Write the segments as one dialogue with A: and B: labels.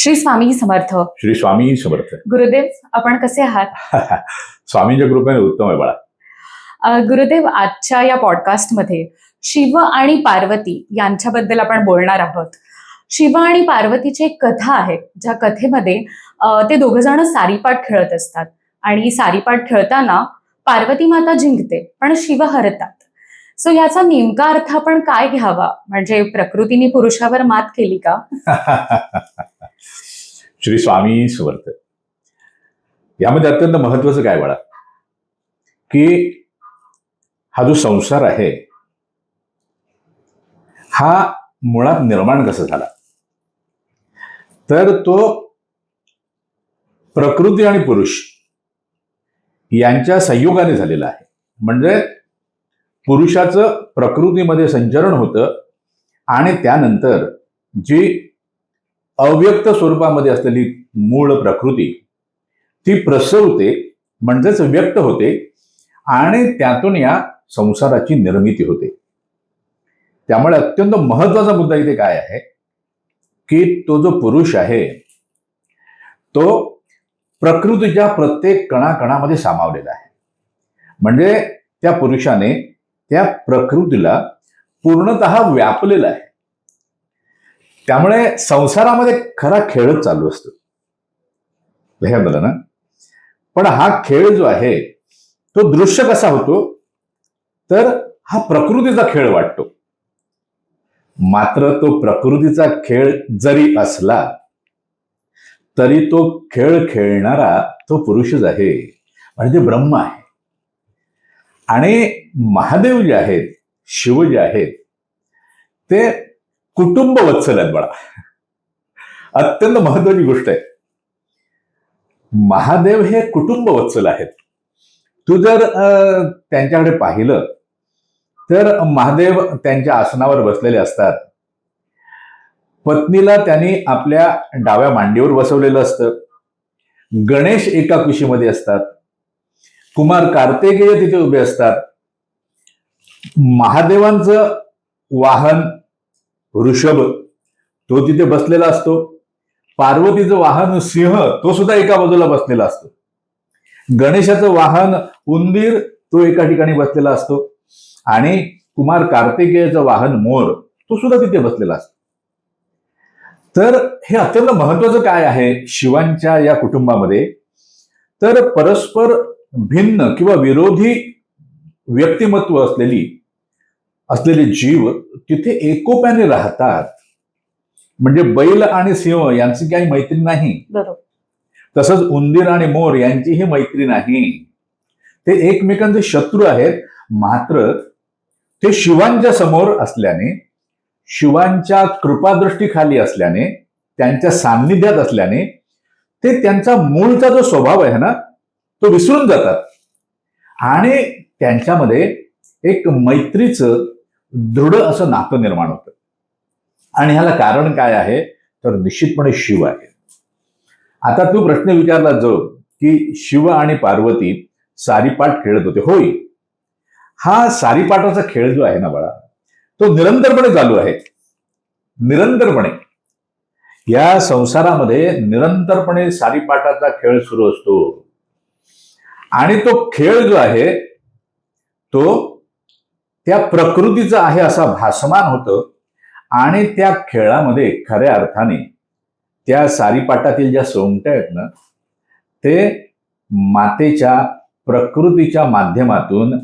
A: श्री स्वामी समर्थ.
B: श्री स्वामी समर्थ.
A: गुरुदेव, आपण कसे आहात?
B: स्वामींच्या कृपेने उत्तम आहे बाळा.
A: गुरुदेव, आजच्या या पॉडकास्टमध्ये शिव आणि पार्वती यांच्याबद्दल आपण बोलणार आहोत. शिव आणि पार्वतीची एक कथा आहे, ज्या कथेमध्ये ते दोघं जण सारीपाट खेळत असतात आणि सारीपाट खेळताना पार्वती माता जिंकते पण शिव हरतात. सो याचा नेमका अर्थ आपण काय घ्यावा? म्हणजे प्रकृतीने पुरुषावर मात केली का?
B: श्री स्वामी समर्थ. यामध्ये अत्यंत महत्वाचं काय बाळा, की हा जो संसार आहे हा मुळात निर्माण कसा झाला, तर तो प्रकृती आणि पुरुष यांच्या संयोगाने झालेला आहे. म्हणजे पुरुषाचं प्रकृतीमध्ये संचरण होतं आणि त्यानंतर जी अव्यक्त स्वरूपामध्ये असलेली मूळ प्रकृती ती प्रसवते, म्हणजेच व्यक्त होते आणि त्यातून या संसाराची निर्मिती होते. त्यामुळे अत्यंत महत्वाचा मुद्दा इथे काय आहे, की तो जो पुरुष आहे तो प्रकृतीच्या प्रत्येक कणाकणामध्ये सामावलेला आहे. म्हणजे त्या पुरुषाने त्या प्रकृतीला पूर्णतः व्यापलेला आहे. त्यामुळे संसारामध्ये खरा खेळच चालू असतो, लक्षात आलं ना. पण हा खेळ जो आहे तो दृश्य कसा होतो, तर हा प्रकृतीचा खेळ वाटतो. मात्र तो प्रकृतीचा खेळ जरी असला तरी तो खेळ खेळणारा तो पुरुषच आहे, म्हणजे ब्रह्म आहे. आणि महादेव जे आहेत, शिव जे आहेत, ते कुटुंब वत्सल आहेत बाळा. अत्यंत महत्वाची गोष्ट आहे. महादेव हे कुटुंब वत्सल आहेत. तू जर त्यांच्याकडे पाहिलं तर महादेव त्यांच्या आसनावर बसलेले असतात. पत्नीला त्यांनी आपल्या डाव्या मांडीवर बसवलेलं असतं. गणेश एका कुशीमध्ये असतात. कुमार कार्तिकेय तिथे उभे असतात. महादेवांचं वाहन वृषभ तो तिथे बसलेला असतो. पार्वतीचं वाहन सिंह तो सुद्धा एका बाजूला बसलेला असतो. गणेशाचं वाहन उंदीर तो एका ठिकाणी बसलेला असतो आणि कुमार कार्तिकेयचं वाहन मोर तो सुद्धा तिथे बसलेला असतो. तर हे अत्यंत महत्वाचं काय आहे शिवांच्या या कुटुंबामध्ये, तर परस्पर भिन्न किंवा विरोधी व्यक्तिमत्व असलेले जीव तिथे एकोप्याने राहतात. म्हणजे बैल आणि सिंह यांची काही मैत्री नाही, तसंच उंदीर आणि मोर यांचीही मैत्री नाही. ते एकमेकांचे शत्रू आहेत. मात्र ते शिवांच्या समोर असल्याने, शिवांच्या कृपादृष्टीखाली असल्याने, त्यांच्या सान्निध्यात असल्याने ते त्यांचा मूळचा जो स्वभाव आहे ना तो विसरून जातात आणि त्यांच्यामध्ये एक मैत्रीचं दृढ असं नातं निर्माण होतं. आणि ह्याला कारण काय आहे, तर निश्चितपणे शिव आहे. आता तू प्रश्न विचारला जो की शिव आणि पार्वती सारीपाट खेळत होते. होय, हा सारीपाटाचा खेळ जो आहे ना बाळा, तो निरंतरपणे चालू आहे. निरंतरपणे या संसारामध्ये निरंतरपणे सारीपाटाचा खेळ सुरू असतो. आणि तो खेळ जो आहे तो त्या प्रकृतीचा आहे असा भासमान होतं. आणि त्या खेळामध्ये खऱ्या अर्थाने त्या सारीपाटातील ज्या सोंगट्या आहेत ना, ते मातेच्या प्रकृतीच्या माध्यमातून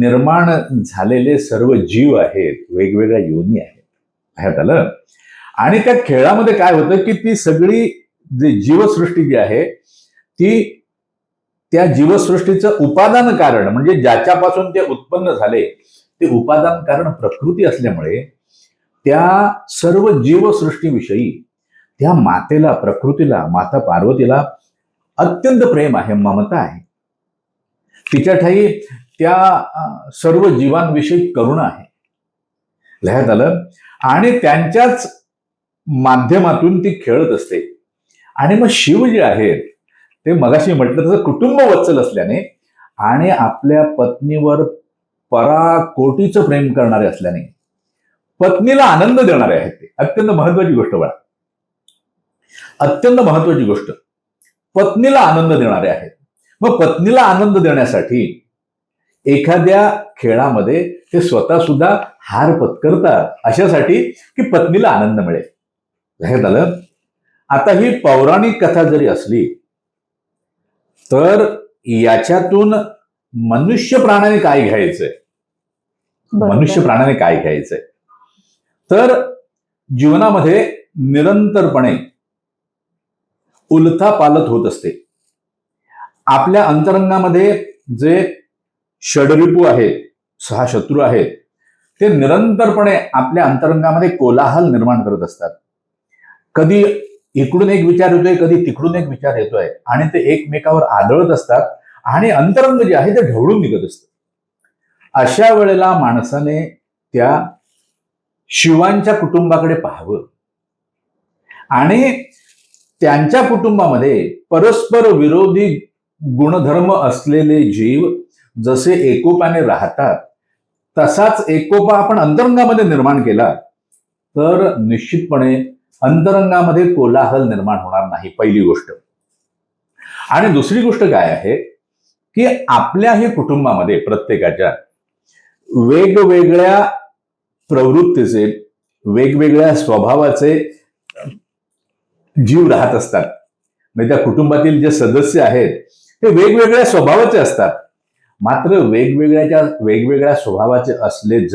B: निर्माण झालेले सर्व जीव आहेत, वेगवेगळ्या योनी आहेत. ह्यात आलं. आणि त्या खेळामध्ये काय होतं, की ती सगळी जी जीवसृष्टी जी आहे ती त्या जीवसृष्टीचं उपादान कारण, म्हणजे ज्याच्यापासून ते उत्पन्न झाले ते उपादान कारण प्रकृती असल्यामुळे त्या सर्व जीवसृष्टीविषयी त्या मातेला, प्रकृतीला, माता पार्वतीला अत्यंत प्रेम आहे, ममता आहे. तिच्या ठाई त्या सर्व जीवांविषयी करुणा आहे. लक्षात आलं. आणि त्यांच्याच माध्यमातून ती खेळत असते. आणि मग शिव जे आहेत ते मगाशी म्हटलं तसं कुटुंब वत्सल असल्याने आणि आपल्या पत्नीवर पराकोटीचं प्रेम करणारे असल्याने पत्नीला आनंद देणारे आहेत. ते अत्यंत महत्वाची गोष्ट बघा. अत्यंत महत्वाची गोष्ट, पत्नीला आनंद देणारे आहेत. मग पत्नीला आनंद देण्यासाठी एखाद्या खेळामध्ये ते स्वतः सुद्धा हार पत्करतात, अशासाठी की पत्नीला आनंद मिळेल. लक्षात आलं? आता ही पौराणिक कथा जरी असली तर याच्यातून मनुष्य प्राण्याने काय घ्यायचंय, मनुष्य प्राण्याने काय घ्यायचंय, तर जीवनामध्ये निरंतरपणे उलथापालथ होत असते. आपल्या अंतरंगामध्ये जे षडरिपू आहेत, 6 शत्रू आहेत, ते निरंतरपणे आपल्या अंतरंगामध्ये कोलाहल निर्माण करत असतात. कधी इकडून एक विचार येतोय, कधी तिकडून एक विचार येतोय, आणि ते एकमेकावर आदळत असतात आणि अंतरंग जे आहे ते ढवळून निघत असतं. अशा वेळेला माणसाने त्या शिवांच्या कुटुंबाकडे पाहावं आणि त्यांच्या कुटुंबामध्ये परस्पर विरोधी गुणधर्म असलेले जीव जसे एकोपाने राहतात, तसाच एकोपा आपण अंतरंगामध्ये निर्माण केला तर निश्चितपणे अंतरंगामध्ये कोलाहल निर्माण होणार नाही, पहिली गोष्ट. आणि दुसरी गोष्ट काय आहे की आपल्याही कुटुंबामध्ये प्रत्येकाच्या वेगवेगळ्या प्रवृत्तीचे, वेगवेगळ्या स्वभावाचे जीव राहत असतात. म्हणजे त्या कुटुंबातील जे सदस्य आहेत ते वेगवेगळ्या स्वभावाचे असतात. मात्र वेगवेगळ्या स्वभावाचे असले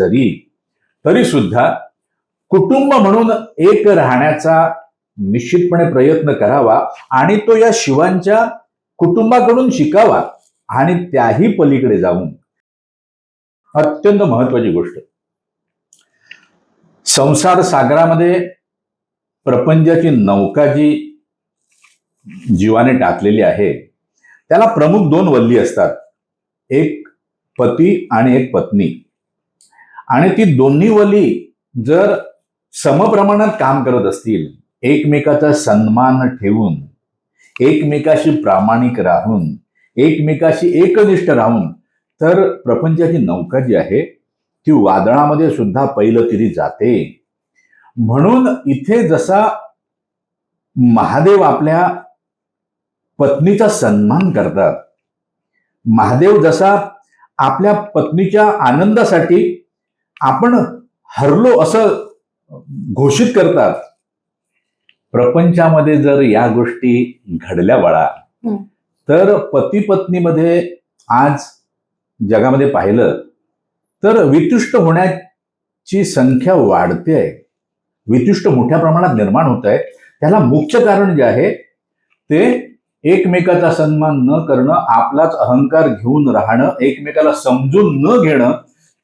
B: तरी सुद्धा कुटुंब म्हणून एक राहण्याचा निश्चितपणे प्रयत्न करावा आणि तो या शिवांच्या कुटुंबाकडून शिकावा. आणि त्याही पलीकडे जाऊन अत्यंत महत्वाची गोष्ट, संसार सागरामध्ये प्रपंचाची नौका जी जीवाने टाकलेली आहे त्याला प्रमुख 2 वल्ली असतात, एक पती आणि एक पत्नी. आणि ती दोन्ही वल्ली जर समप्रमाणात काम करत असतील, एकमेकाचा सन्मान ठेवून, एकमेकाशी प्रामाणिक राहून, एकमेकाशी एकनिष्ठ राहून, तर प्रपंचाची नौका जी आहे ती वादळामध्ये सुद्धा पैलतीरी जाते. म्हणून इथे जसा महादेव आपल्या पत्नीचा सन्मान करतात, महादेव जसा आपल्या पत्नीच्या आनंदासाठी आपण हरलो असं घोषित करतात, प्रपंचामध्ये जर या गोष्टी घडल्या बाळा, तर पती पत्नीमध्ये आज जगामध्ये पाहिलं तर वितुष्ट होण्याची संख्या वाढते आहे, वितुष्ट मोठ्या प्रमाणात निर्माण होत आहे. त्याला मुख्य कारण जे आहे ते एकमेकाचा सन्मान न करणं, आपलाच अहंकार घेऊन राहणं, एकमेकाला समजून न घेणं,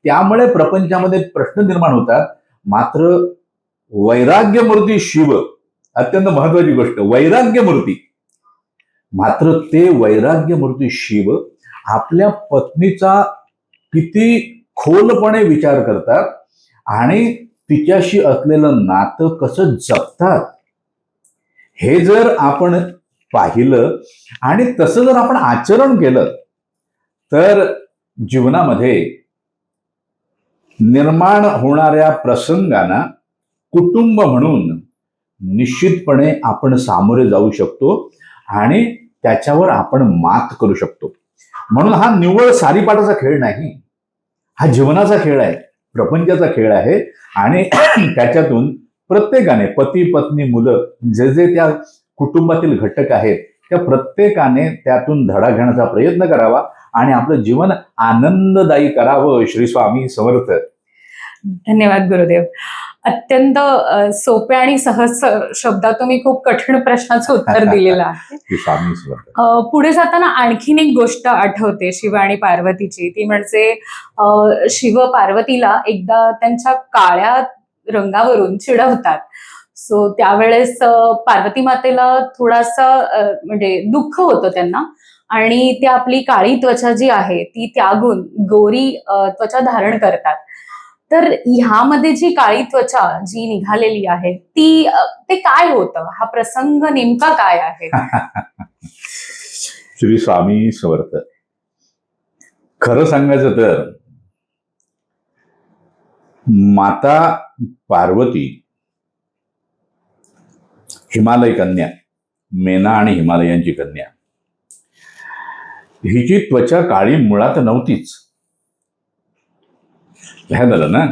B: त्यामुळे प्रपंचामध्ये प्रश्न निर्माण होतात. मात्र वैराग्यमूर्ती शिव, अत्यंत महत्वाची गोष्ट, वैराग्यमूर्ती, मात्र ते वैराग्यमूर्ती शिव आपल्या पत्नीचा किती खोलपणे विचार करतात आणि तिच्याशी असलेलं नातं कसं जपतात, हे जर आपण पाहिलं आणि तसं जर आपण आचरण केलं तर जीवनामध्ये निर्माण होणाऱ्या प्रसंगांना कुटुंब म्हणून निश्चितपणे आपण सामोरे जाऊ शकतो आणि त्याच्यावर आपण मात करू शकतो. म्हणून हा निव्वळ सारीपाटाचा खेळ नाही, हा जीवनाचा खेळ आहे, प्रपंचाचा खेळ आहे. आणि त्याच्यातून प्रत्येकाने, पती पत्नी मुलं, जे जे त्या कुटुंबातील घटक आहेत, त्या प्रत्येकाने त्यातून धडा घेण्याचा प्रयत्न करावा आणि आपलं जीवन आनंददायी करावं. श्री स्वामी समर्थ.
A: धन्यवाद गुरुदेव. अत्यंत सोप्या आणि सहज शब्दात तुम्ही खूप कठीण प्रश्नाचं उत्तर दिलेलं आहे.
B: स्वामी समर्थ.
A: पुढे जाताना आणखीन एक गोष्ट आठवते शिव आणि पार्वतीची, ती म्हणजे शिव पार्वतीला एकदा त्यांच्या काळ्या रंगावरून चिडवतात. सो त्यावेळेस पार्वती मातेला थोडासा म्हणजे दुःख होतं त्यांना, आणि ते आपली काळी त्वचा जी आहे ती त्यागून गोरी त्वचा धारण करतात. तर ह्यामध्ये जी काळी त्वचा जी निघालेली आहे ती ते काय होतं, हा प्रसंग नेमका काय आहे?
B: श्री स्वामी समर्थ. खरं सांगायचं तर माता पार्वती हिमालय कन्या, मेना आणि हिमालयांची कन्या, हिची त्वचा काळी मुळात नव्हतीच. हे झालं ना,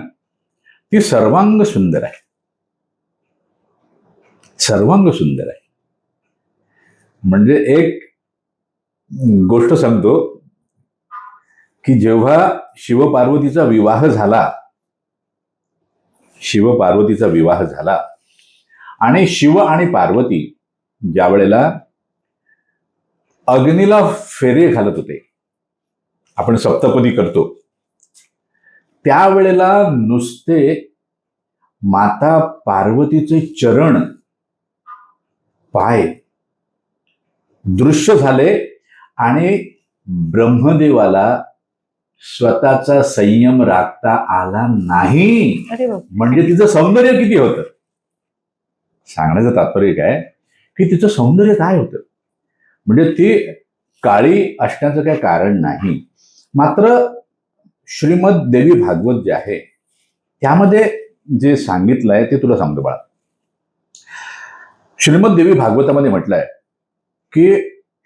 B: ती सर्वांग सुंदर आहे, सर्वांग सुंदर आहे. म्हणजे एक गोष्ट सांगतो की जेव्हा शिवपार्वतीचा विवाह झाला आणि शिव आणि पार्वती ज्या वेळेला अग्नीला फेरे घालत होते, आपण सप्तपदी करतो, त्यावेळेला नुसते माता पार्वतीचे चरण, पाय दृश्य झाले आणि ब्रह्मदेवाला स्वतःचा संयम राखता आला नाही.
A: अरे बाप.
B: म्हणजे तिचं सौंदर्य किती होतं. सांगण्याचं तात्पर्य काय की तिचं सौंदर्य काय होतं. म्हणजे ती काळी असण्याचं काही कारण नाही. मात्र श्रीमद देवी भागवत जे आहे त्यामध्ये जे सांगितलंय ते तुला सांगतो बाळा. श्रीमद देवी भागवतामध्ये म्हटलंय की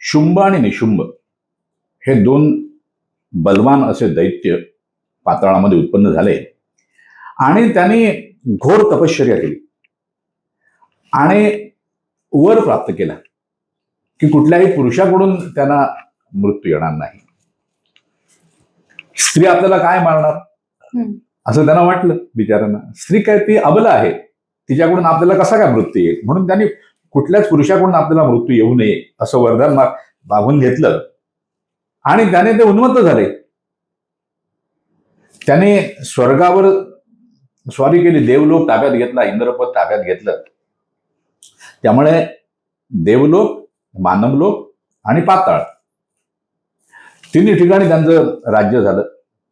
B: शुंभ आणि निशुंभ हे दोन बलवान असे दैत्य पाताळामध्ये उत्पन्न झाले आणि त्यांनी घोर तपश्चर्या केली आणि वर प्राप्त केला की कुठल्याही पुरुषाकडून त्यांना मृत्यू येणार नाही. स्त्री आपल्याला काय मारणार असं त्यांना वाटलं बिचारांना. स्त्री काय ती अबला आहे, तिच्याकडून आपल्याला कसा काय मृत्यू येईल, म्हणून त्यांनी कुठल्याच पुरुषाकडून आपल्याला मृत्यू येऊ नये असं वरदान मागून घेतलं आणि त्याने ते उन्मत्त झाले. त्याने स्वर्गावर स्वारी केली, देवलोक ताब्यात घेतला, इंद्रपद ताब्यात घेतलं. त्यामुळे देवलोक, मानवलोक आणि पाताळ तिन्ही ठिकाणी त्यांचं राज्य झालं.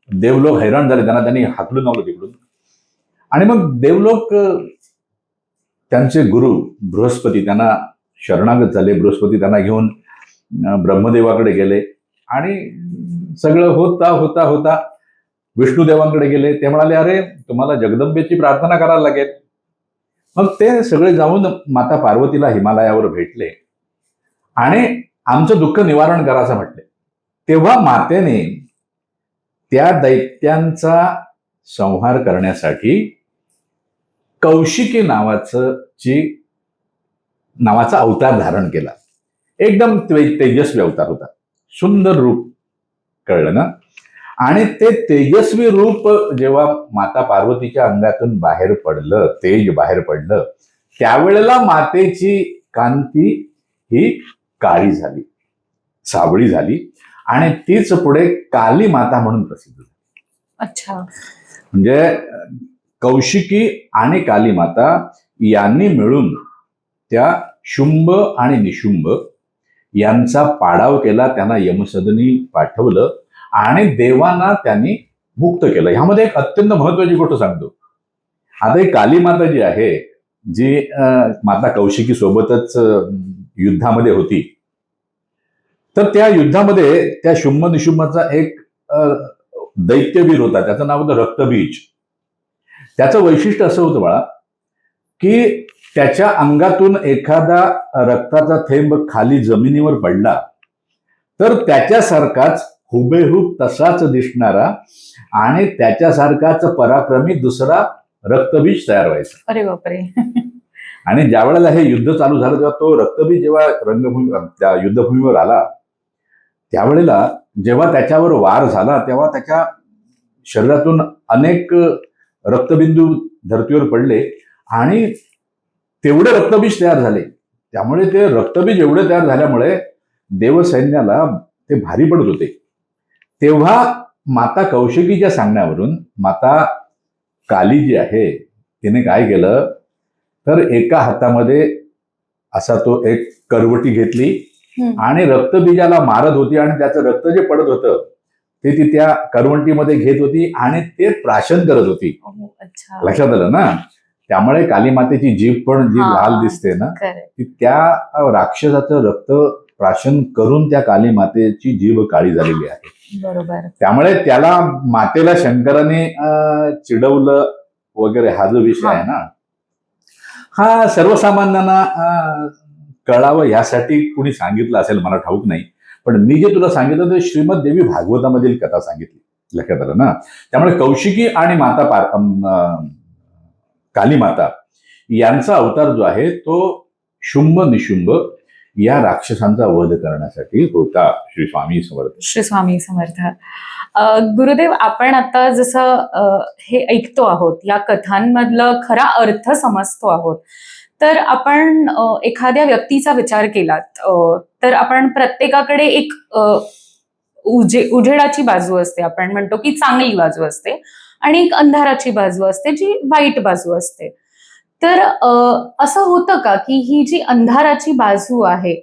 B: देवलोक हैराण झाले, त्यांनी हाकलून लावलं तिकडून. आणि मग देवलोक त्यांचे गुरु बृहस्पती त्यांना शरणागत झाले. बृहस्पती त्यांना घेऊन ब्रह्मदेवाकडे गेले आणि सगळं होता होता होता विष्णुदेवांकडे गेले. ते म्हणाले, अरे तुम्हाला जगदंबेची प्रार्थना करायला लागेल. मग ते सगळे जाऊन माता पार्वतीला हिमालयावर भेटले आणि आमचं दुःख निवारण करा असं म्हटले. तेव्हा मातेने त्या दैत्यांचा संहार करण्यासाठी कौशिकी नावाचा अवतार धारण केला. एकदम तेजस्वी अवतार होता, सुंदर रूप, कळलं ना. आणि ते तेजस्वी रूप जेव्हा माता पार्वतीच्या अंगातून बाहेर पडलं, तेज बाहेर पडलं, त्यावेळेला मातेची कांती ही काळी झाली, सावळी झाली आणि तीच पुढे काली माता म्हणून प्रसिद्ध झाली.
A: अच्छा.
B: म्हणजे कौशिकी आणि काली माता यांनी मिळून त्या शुंभ आणि निशुंभ यांचा पाडाव केला, त्यांना यमसदनी पाठवलं आणि देवांना त्यांनी मुक्त केलं. ह्यामध्ये एक अत्यंत महत्वाची गोष्ट सांगतो. आता ही काली माता जी आहे, जी माता कौशिकी सोबतच युद्धामध्ये होती, तर त्या युद्धामध्ये त्या शुंभ निशुंभाचा एक दैत्यवीर होता, त्याचं नाव होतं रक्तबीज. त्याचं वैशिष्ट्य असं होतं बाळा की त्याच्या अंगातून एखादा रक्ताचा थेंब खाली जमिनीवर पडला तर त्याच्यासारखाच हुबेहूब तसाच दिसणारा आणि त्याच्यासारखाच पराक्रमी दुसरा रक्तबीज तयार व्हायचा.
A: अरे बापरे.
B: आणि ज्या वेळेला हे युद्ध चालू झालं तेव्हा तो रक्तबीज जेव्हा त्या युद्धभूमीवर आला, त्यावेळेला जेव्हा त्याच्यावर वार झाला तेव्हा त्याच्या शरीरातून अनेक रक्तबिंदू धर्तीवर पडले आणि तेवढे रक्तबीज तयार झाले. त्यामुळे ते रक्तबीज एवढे तयार झाल्यामुळे देवसैन्याला ते भारी पडत होते. तेव्हा माता कौशिकीच्या सांगण्यावरून माता काली जी आहे तिने काय केलं, तर एका हातामध्ये असा तो एक करवटी घेतली आणि रक्तबीजाला मारत होती आणि त्याचं रक्त जे पडत होतं ते ती त्या करवंटीमध्ये घेत होती आणि ते प्राशन करत होती. लक्षात आलं ना. त्यामुळे काली मातेची जीभ पण जी लाल दिसते ना, ती त्या राक्षसाचं रक्त प्राशन करून त्या काली मातेची जीभ काळी झालेली आहे.
A: बरोबर.
B: त्यामुळे त्याला मातेला शंकराने चिडवलं वगैरे हा जो विषय आहे ना, हा सर्वसामान्यांना कळावं यासाठी कुणी सांगितलं असेल मला ठाऊक नाही. पण मी जे तुला सांगितलं ते श्रीमद देवी भागवतामधील कथा सांगितली, लक्षात आलं ना. त्यामुळे कौशिकी आणि काली माता यांचा अवतार जो आहे तो शुंभ निशुंभ या राक्षसांचा वध करण्यासाठी होता. श्री स्वामी समर्थ.
A: श्री स्वामी समर्थ. गुरुदेव, आपण आता जसं हे ऐकतो आहोत, या कथांमधलं खरा अर्थ समजतो आहोत, तर आपण एखाद्या व्यक्तीचा विचार केलात तर आपण प्रत्येकाकडे एक उजेडाची बाजू असते, आपण म्हणतो की चांगली बाजू असते, आणि एक अंधाराची बाजू असते जी वाईट बाजू असते. तर असं होतं का की ही जी अंधाराची बाजू आहे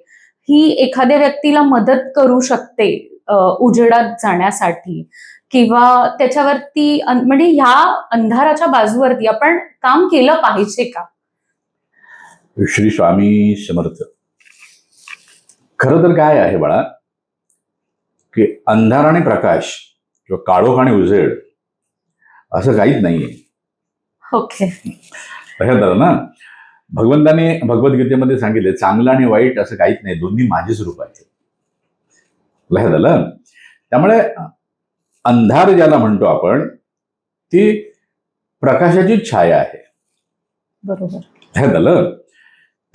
A: ही एखाद्या व्यक्तीला मदत करू शकते उजेडात जाण्यासाठी, किंवा त्याच्यावरती म्हणजे ह्या अंधाराच्या बाजूवरती आपण काम केलं पाहिजे का?
B: श्री स्वामी समर्थ. खरं तर काय आहे बाळा, की अंधार आणि प्रकाश किंवा काळोख आणि उजेड असं काहीच नाहीये.
A: ओके.
B: लक्षात आलं ना. भगवंताने भगवद्गीतेमध्ये सांगितले चांगलं आणि वाईट असं काहीच नाही, दोन्ही माझेच रूप आहेत. लक्षात आलं. त्यामुळे अंधार ज्याला म्हणतो आपण ती प्रकाशाची छाया आहे.
A: बरोबर.
B: लक्षात आलं.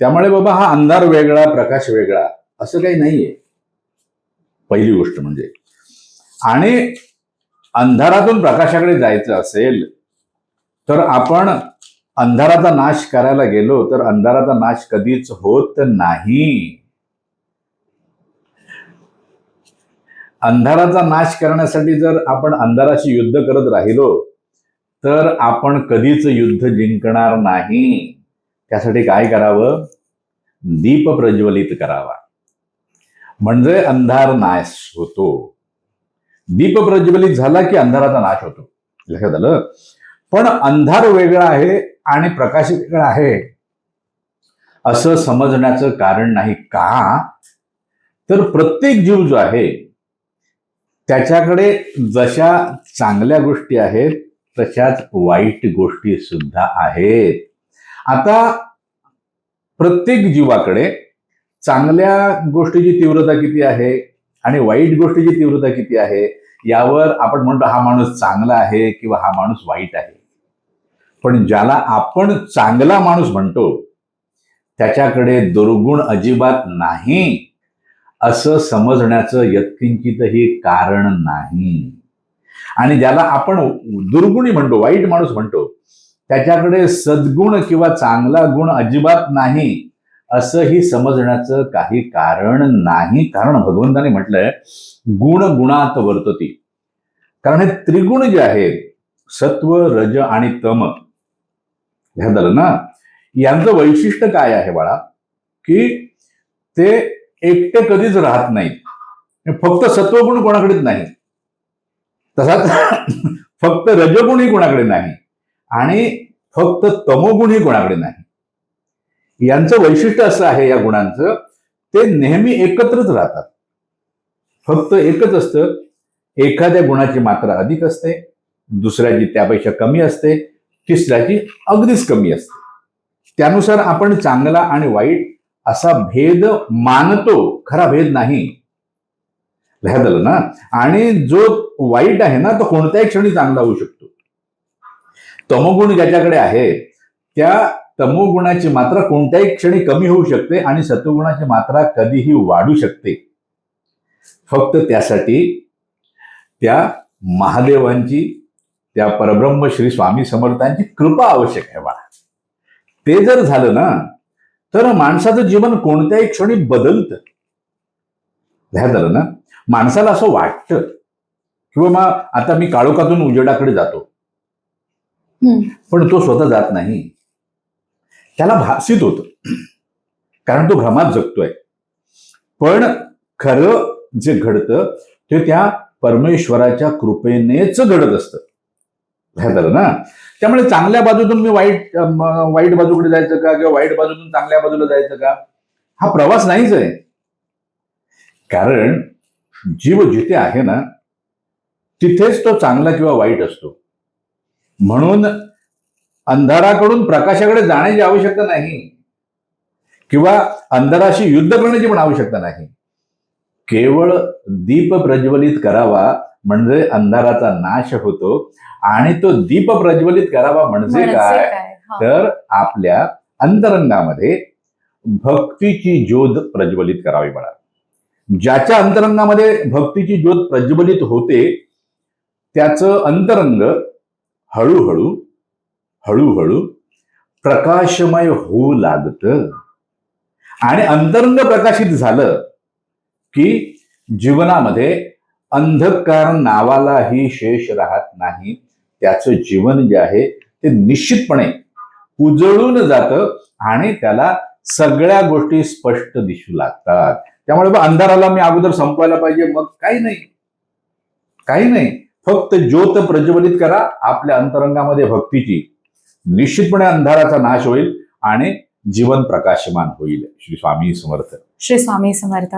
B: त्यामुळे बाबा हा अंधार वेगळा प्रकाश वेगळा असं काही नाहीये, पहिली गोष्ट म्हणजे. आणि अंधारातून प्रकाशाकडे जायचं असेल तर आपण अंधाराचा नाश करायला गेलो तर अंधाराचा नाश कधीच होत नाही. अंधाराचा नाश करण्यासाठी जर आपण अंधाराशी युद्ध करत राहिलो तर आपण कधीच युद्ध जिंकणार नाही. त्यासाठी काय करावं? दीप प्रज्वलित करावा, म्हणजे अंधार नाश होतो. दीप प्रज्वलित झाला की अंधाराचा नाश होतो. लक्षात आलं. पण अंधार वेगळा आहे आणि प्रकाश वेगळा आहे असं समजण्याचं कारण नाही. का तर प्रत्येक जीव जो आहे त्याच्याकडे जशा चांगल्या गोष्टी आहेत तशाच वाईट गोष्टी सुद्धा आहेत. आता प्रत्येक जीवाकडे चांगल्या गोष्टीची तीव्रता किती आहे आणि वाईट गोष्टीची तीव्रता किती आहे यावर आपण म्हणतो हा माणूस चांगला आहे किंवा हा माणूस वाईट आहे. पण ज्याला आपण चांगला माणूस म्हणतो त्याच्याकडे दुर्गुण अजिबात नाही असं समजण्याचं यत्किंचितही कारण नाही. आणि ज्याला आपण दुर्गुणी म्हणतो, वाईट माणूस म्हणतो, त्याच्याकडे सद्गुण किंवा चांगला गुण अजिबात नाही असंही समजण्याचं काही कारण नाही. कारण भगवंताने म्हटलंय गुण गुणात वर्तती. कारण हे त्रिगुण जे आहेत सत्व रज आणि तम, ह्या झालं ना, यांचं वैशिष्ट्य काय आहे बाळा, की ते एकटे कधीच राहत नाहीत. फक्त सत्वगुण कोणाकडेच नाही, तसाच फक्त रजगुणही कोणाकडे नाही आणि फक्त तमोगुणही कोणाकडे नाही. यांचं वैशिष्ट्य असं आहे या गुणांचं, ते नेहमी एकत्रच राहतात. फक्त एकच असतं, एखाद्या गुणाची मात्रा अधिक असते, दुसऱ्याची त्यापेक्षा कमी असते, तिसऱ्याची अगदीच कमी असते. त्यानुसार आपण चांगला आणि वाईट असा भेद मानतो, खरा भेद नाही. लक्षात आलं ना. आणि जो वाईट आहे ना तो कोणत्याही क्षणी चांगला होऊ शकतो. तमोगुण ज्याच्याकडे आहे त्या तमोगुणाची मात्रा कोणत्याही क्षणी कमी होऊ शकते आणि सत्वगुणाची मात्रा कधीही वाढू शकते. फक्त त्यासाठी त्या महादेवांची, त्या परब्रह्म श्री स्वामी समर्थांची कृपा आवश्यक आहे बाळा. ते जर झालं ना तर माणसाचं जीवन कोणत्याही क्षणी बदलतं. ध्यान झालं ना. माणसाला असं वाटतं किंवा मग आता मी काळोखातून उजेडाकडे जातो, पण तो स्वतः जात नाही, त्याला भासित होतं, कारण तो भ्रमात जगतोय. पण खरं जे घडतं ते त्या परमेश्वराच्या कृपेनेच घडत असतं. ध्यान झालं ना. त्यामुळे चांगल्या बाजूतून मी वाईट बाजूकडे जायचं का किंवा वाईट बाजूतून चांगल्या बाजूला जायचं का, हा प्रवास नाहीच आहे. कारण जीव जिथे आहे ना तिथेच तो चांगला किंवा वाईट असतो. म्हणून अंधाराकडून प्रकाशाकडे जाण्याची आवश्यकता नाही, किंवा अंधाराशी युद्ध करण्याची पण आवश्यकता नाही. केवळ दीप प्रज्वलित करावा म्हणजे अंधाराचा नाश होतो. आणि तो दीप प्रज्वलित करावा म्हणजे काय, तर आपल्या अंतरंगामध्ये भक्तीची ज्योत प्रज्वलित करावी. मला ज्याच्या अंतरंगामध्ये भक्तीची ज्योत प्रज्वलित होते त्याचं अंतरंग हळूहळू हळूहळू प्रकाशमय होऊ लागतं. आणि अंतरंग प्रकाशित झालं की जीवनामध्ये अंधकार नावालाही शेष राहत नाही. त्याचं जीवन जे आहे ते निश्चितपणे उजळून जातं आणि त्याला सगळ्या गोष्टी स्पष्ट दिसू लागतात. त्यामुळे अंधाराला मी अगोदर संपवायला पाहिजे, मग काही नाही. फक्त ज्योत प्रज्वलित करा आपल्या अंतरंगामध्ये भक्तीची, निश्चितपणे अंधाराचा नाश होईल आणि जीवन प्रकाशमान होईल. श्री स्वामी समर्थ.
A: श्री स्वामी समर्थ.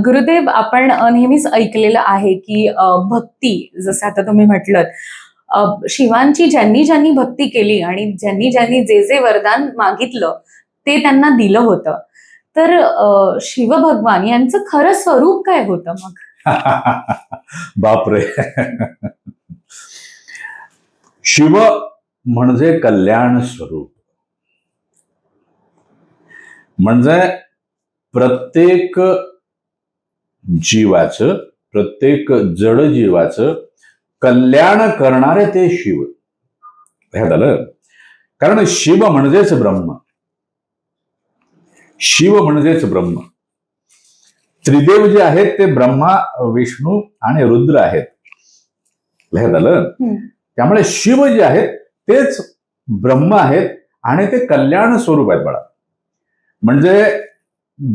A: गुरुदेव, आपण नेहमीच ऐकलेलं आहे की भक्ती, जसं आता तुम्ही म्हटलं, शिवांची ज्यांनी ज्यांनी भक्ती केली आणि ज्यांनी ज्यांनी जे जे वरदान मागितलं ते त्यांना दिलं होतं. तर शिव भगवान यांचं खरं स्वरूप काय होतं मग?
B: बापरे. शिव म्हणजे कल्याण स्वरूप. म्हणजे प्रत्येक जीवाचं, प्रत्येक जड जीवाचं कल्याण करणारे ते शिव. हे झालं. कारण शिव म्हणजेच ब्रह्म. शिव म्हणजेच ब्रह्म. त्रिदेव जे आहेत ते ब्रह्मा, विष्णू आणि रुद्र आहेत. हे झालं. त्यामुळे शिव जे आहेत तेच ब्रह्म आहेत आणि ते कल्याण स्वरूप आहेत. बाळा, म्हणजे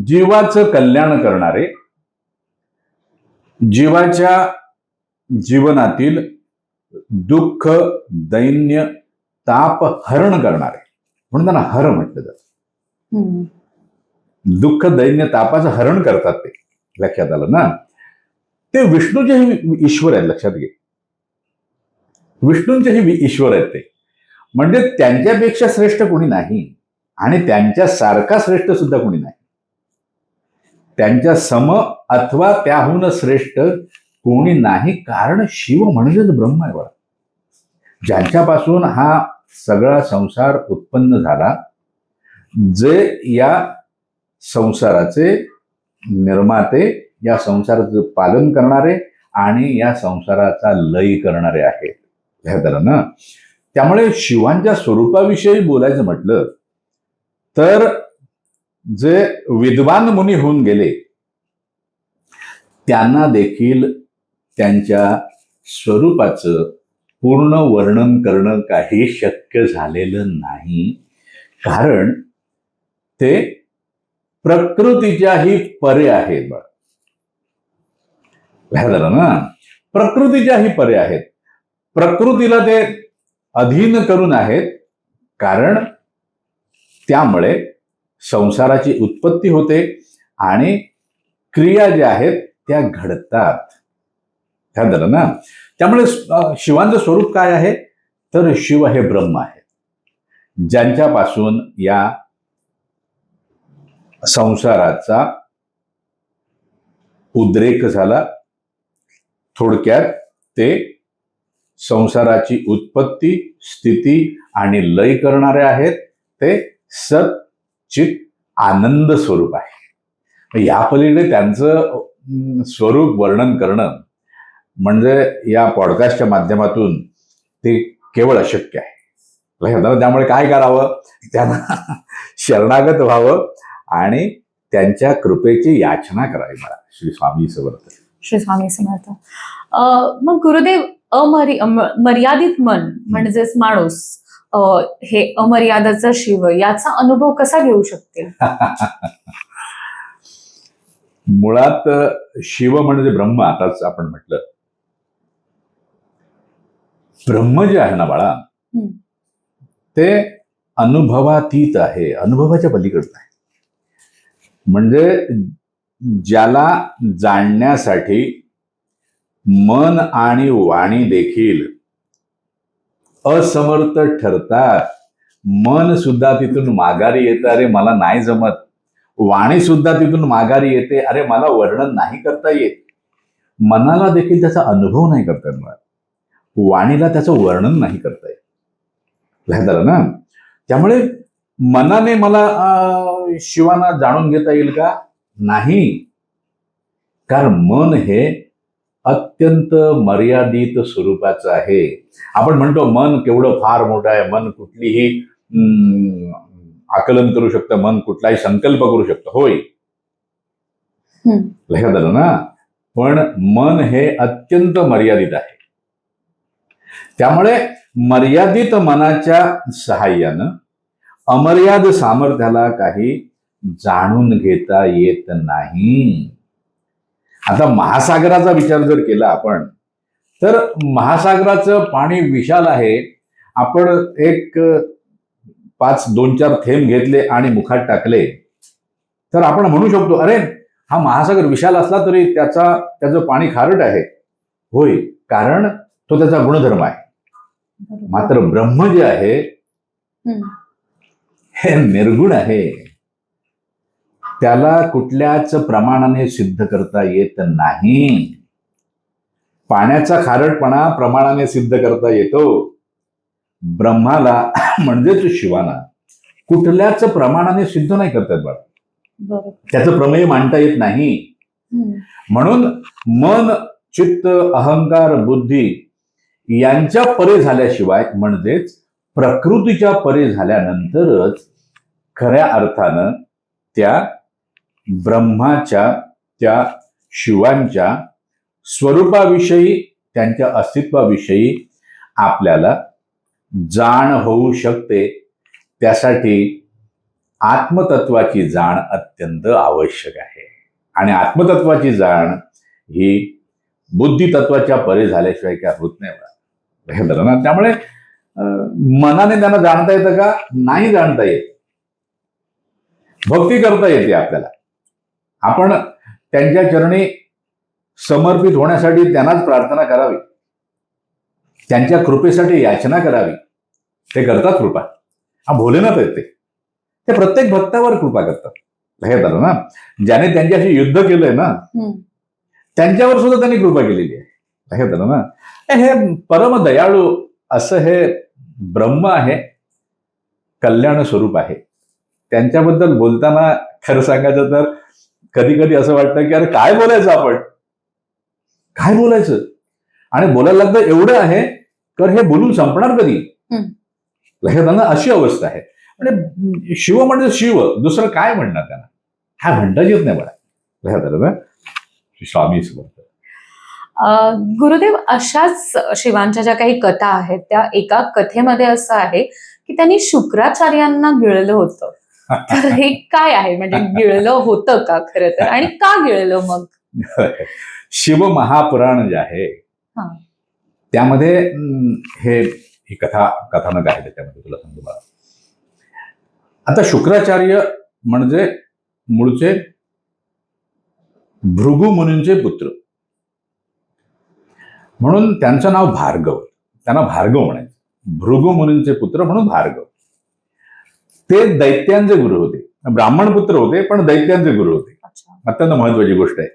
B: जीवाचं कल्याण करणारे, जीवाच्या जीवनातील दुःख, दैन्य, ताप हरण करणारे, म्हणून त्यांना हर म्हटलं जातं. दुःख, दैन्य, तापाचं हरण करतात ते. लक्षात आलं ना. ते विष्णूचेही ईश्वर आहेत. लक्षात घे, विष्णूंचेही ईश्वर आहेत ते. म्हणजे त्यांच्यापेक्षा श्रेष्ठ कोणी नाही आणि त्यांच्यासारखा श्रेष्ठ सुद्धा कोणी नाही. त्यांच्या सम अथवा त्याहून श्रेष्ठ कोणी नाही. कारण शिव म्हणजेच ब्रह्म आहे. बघा, ज्यांच्यापासून हा सगळा संसार उत्पन्न झाला, जे या संसाराचे निर्माते, या संसाराचं पालन करणारे आणि या संसाराचा लय करणारे आहेत. ना. त्यामुळे शिवांच्या स्वरूपाविषयी बोलायचं म्हटलं तर जे विद्वान मुनी होऊन गेले त्यांना देखील त्यांच्या स्वरूपाचं पूर्ण वर्णन करणं काही शक्य झालेलं नाही. कारण ते प्रकृतीच्याही परे आहेत. झालं ना. प्रकृतीच्याही परे आहेत. प्रकृतीला ते अधीन करून आहेत. कारण त्यामुळे संसाराची उत्पत्ती होते आणि क्रिया ज्या आहेत त्या घडतात. झालं ना. त्यामुळे शिवांचं स्वरूप काय आहे, तर शिव हे ब्रह्म आहे, ज्यांच्यापासून या संसाराचा उद्रेक झाला. थोडक्यात ते संसाराची उत्पत्ती, स्थिती आणि लय करणारे आहेत. ते सत चित आनंद स्वरूप आहे. या पलीकडे त्यांचं स्वरूप वर्णन करणं म्हणजे या पॉडकास्टच्या माध्यमातून ते केवळ अशक्य आहे. त्यामुळे काय करावं, त्यांना शरणागत व्हावं आणि त्यांच्या कृपेची याचना करावी. मला श्री स्वामी समर्थ.
A: श्री स्वामी समर्थ. मग गुरुदेव, मर्यादित मन म्हणजेच माणूस, हे अमर्यादाचा शिव, याचा अनुभव कसा घेऊ शकते?
B: मुळात शिव म्हणजे ब्रह्म. आताच आपण म्हटलं, ब्रह्म जे आहे ना बाळा, ते अनुभवातीत आहे, अनुभवाच्या पलीकडचं आहे. म्हणजे ज्याला जाणण्यासाठी मन आणि वाणी देखील असमर्थ ठरतात. मन सुद्धा तिथून माघारी येतं, अरे मला नाही जमत. वाणी सुद्धा तिथून माघारी येते, अरे मला वर्णन नाही करता येत. मनाला देखील त्याचा अनुभव नाही करता येत, वाणीला त्याचं वर्णन नाही करता येत. लक्षात आलं ना? त्यामुळे मनाने मला शिवाना जाणून घेता येईल का? नाही. कारण मन हे अत्यंत मर्यादित स्वरूपाचं आहे. आपण म्हणतो मन केवढं फार मोठं आहे, मन कुठलीही आकलन करू शकतं, मन कुठलाही संकल्प करू शकतं. होय, लक्षात आलं ना? पण मन हे अत्यंत मर्यादित आहे. त्यामुळे मर्यादित मनाच्या सहाय्यानं अमर्याद सामर्थ्याला काही जाणून घेता येत नाही. आता महासागराचा विचार जर केला आपण, तर महासागराचं पाणी विशाल आहे. आपण एक 2-4 थेंब घेतले आणि मुखात टाकले तर आपण म्हणू शकतो, अरे हा महासागर विशाल असला तरी त्याचं पाणी खारट आहे. होय, कारण तो त्याचा गुणधर्म आहे. मात्र ब्रह्म जे आहे हे निर्गुण आहे. त्याला कुठल्याच प्रमाणाने सिद्ध करता येत नाही. पाण्याचा खारटपणा प्रमाणाने सिद्ध करता येतो. ब्रह्माला म्हणजेच शिवाना कुठल्याच प्रमाणाने सिद्ध नाही करता येत बाळा. त्याचं प्रमेय मांडता येत नाही. म्हणून मन, चित्त, अहंकार, बुद्धी यांच्या परे झाल्याशिवाय, म्हणजेच प्रकृतीच्या परे झाल्यानंतरच खऱ्या अर्थानं त्या ब्रह्माच्या, त्या शिवांच्या स्वरूपाविषयी, त्यांच्या अस्तित्वाविषयी आपल्याला जाण होऊ शकते. त्यासाठी आत्मतत्वाची जाण अत्यंत आवश्यक आहे. आणि आत्मतत्वाची जाण ही बुद्धितत्वाच्या परे झाल्याशिवाय काय होत नाही ना. त्यामुळे मनाने त्यांना जाणता येतं का? नाही जाणता येत. भक्ती करता येते आपल्याला. आपण त्यांच्या चरणी समर्पित होण्यासाठी त्यांनाच प्रार्थना करावी, त्यांच्या कृपेसाठी याचना करावी. ते करतात कृपा. हा भोलेनाथ आहेत ते प्रत्येक भक्तावर कृपा करतात. हे झालं ना, ज्याने त्यांच्याशी युद्ध केलंय ना त्यांच्यावर सुद्धा त्यांनी कृपा केलेली आहे. हे झालं ना. हे परम दयाळू असं हे ब्रह्म आहे, कल्याण स्वरूप आहे. त्यांच्याबद्दल बोलताना खरं सांगायचं तर कधी कधी असं वाटतं की अरे काय बोलायचं, आपण काय बोलायचं, आणि बोलायला लागतं एवढं आहे तर हे बोलून संपणार कधी, लक्षात आलं? अशी अवस्था आहे. म्हणजे शिव म्हणजे शिव, दुसरं काय म्हणणार त्यांना, हा म्हणता येत नाही मला. लक्षात आलं ना? स्वामी समर्थ.
A: गुरुदेव, अशाच शिवांच्या ज्या काही कथा आहेत त्या एका कथेमध्ये असं आहे की त्यांनी शुक्राचार्यांना गिळलं होतं. तर हे काय आहे, म्हणजे गिळलं होतं का खरं तर, आणि का गिळलं मग?
B: शिव महापुराण जे आहे त्यामध्ये ही कथानक आहे. त्याच्यामध्ये तुला सांगतो मला. आता शुक्राचार्य म्हणजे मूळचे भृगु मुनींचे पुत्र, म्हणून त्यांचं नाव भार्गव. त्यांना भार्गव म्हणायचं. भृगु मुनींचे पुत्र म्हणून भार्गव. ते दैत्यांचे गुरु होते. ब्राह्मण पुत्र होते पण दैत्यांचे गुरु होते. अत्यंत महत्वाची गोष्ट आहे.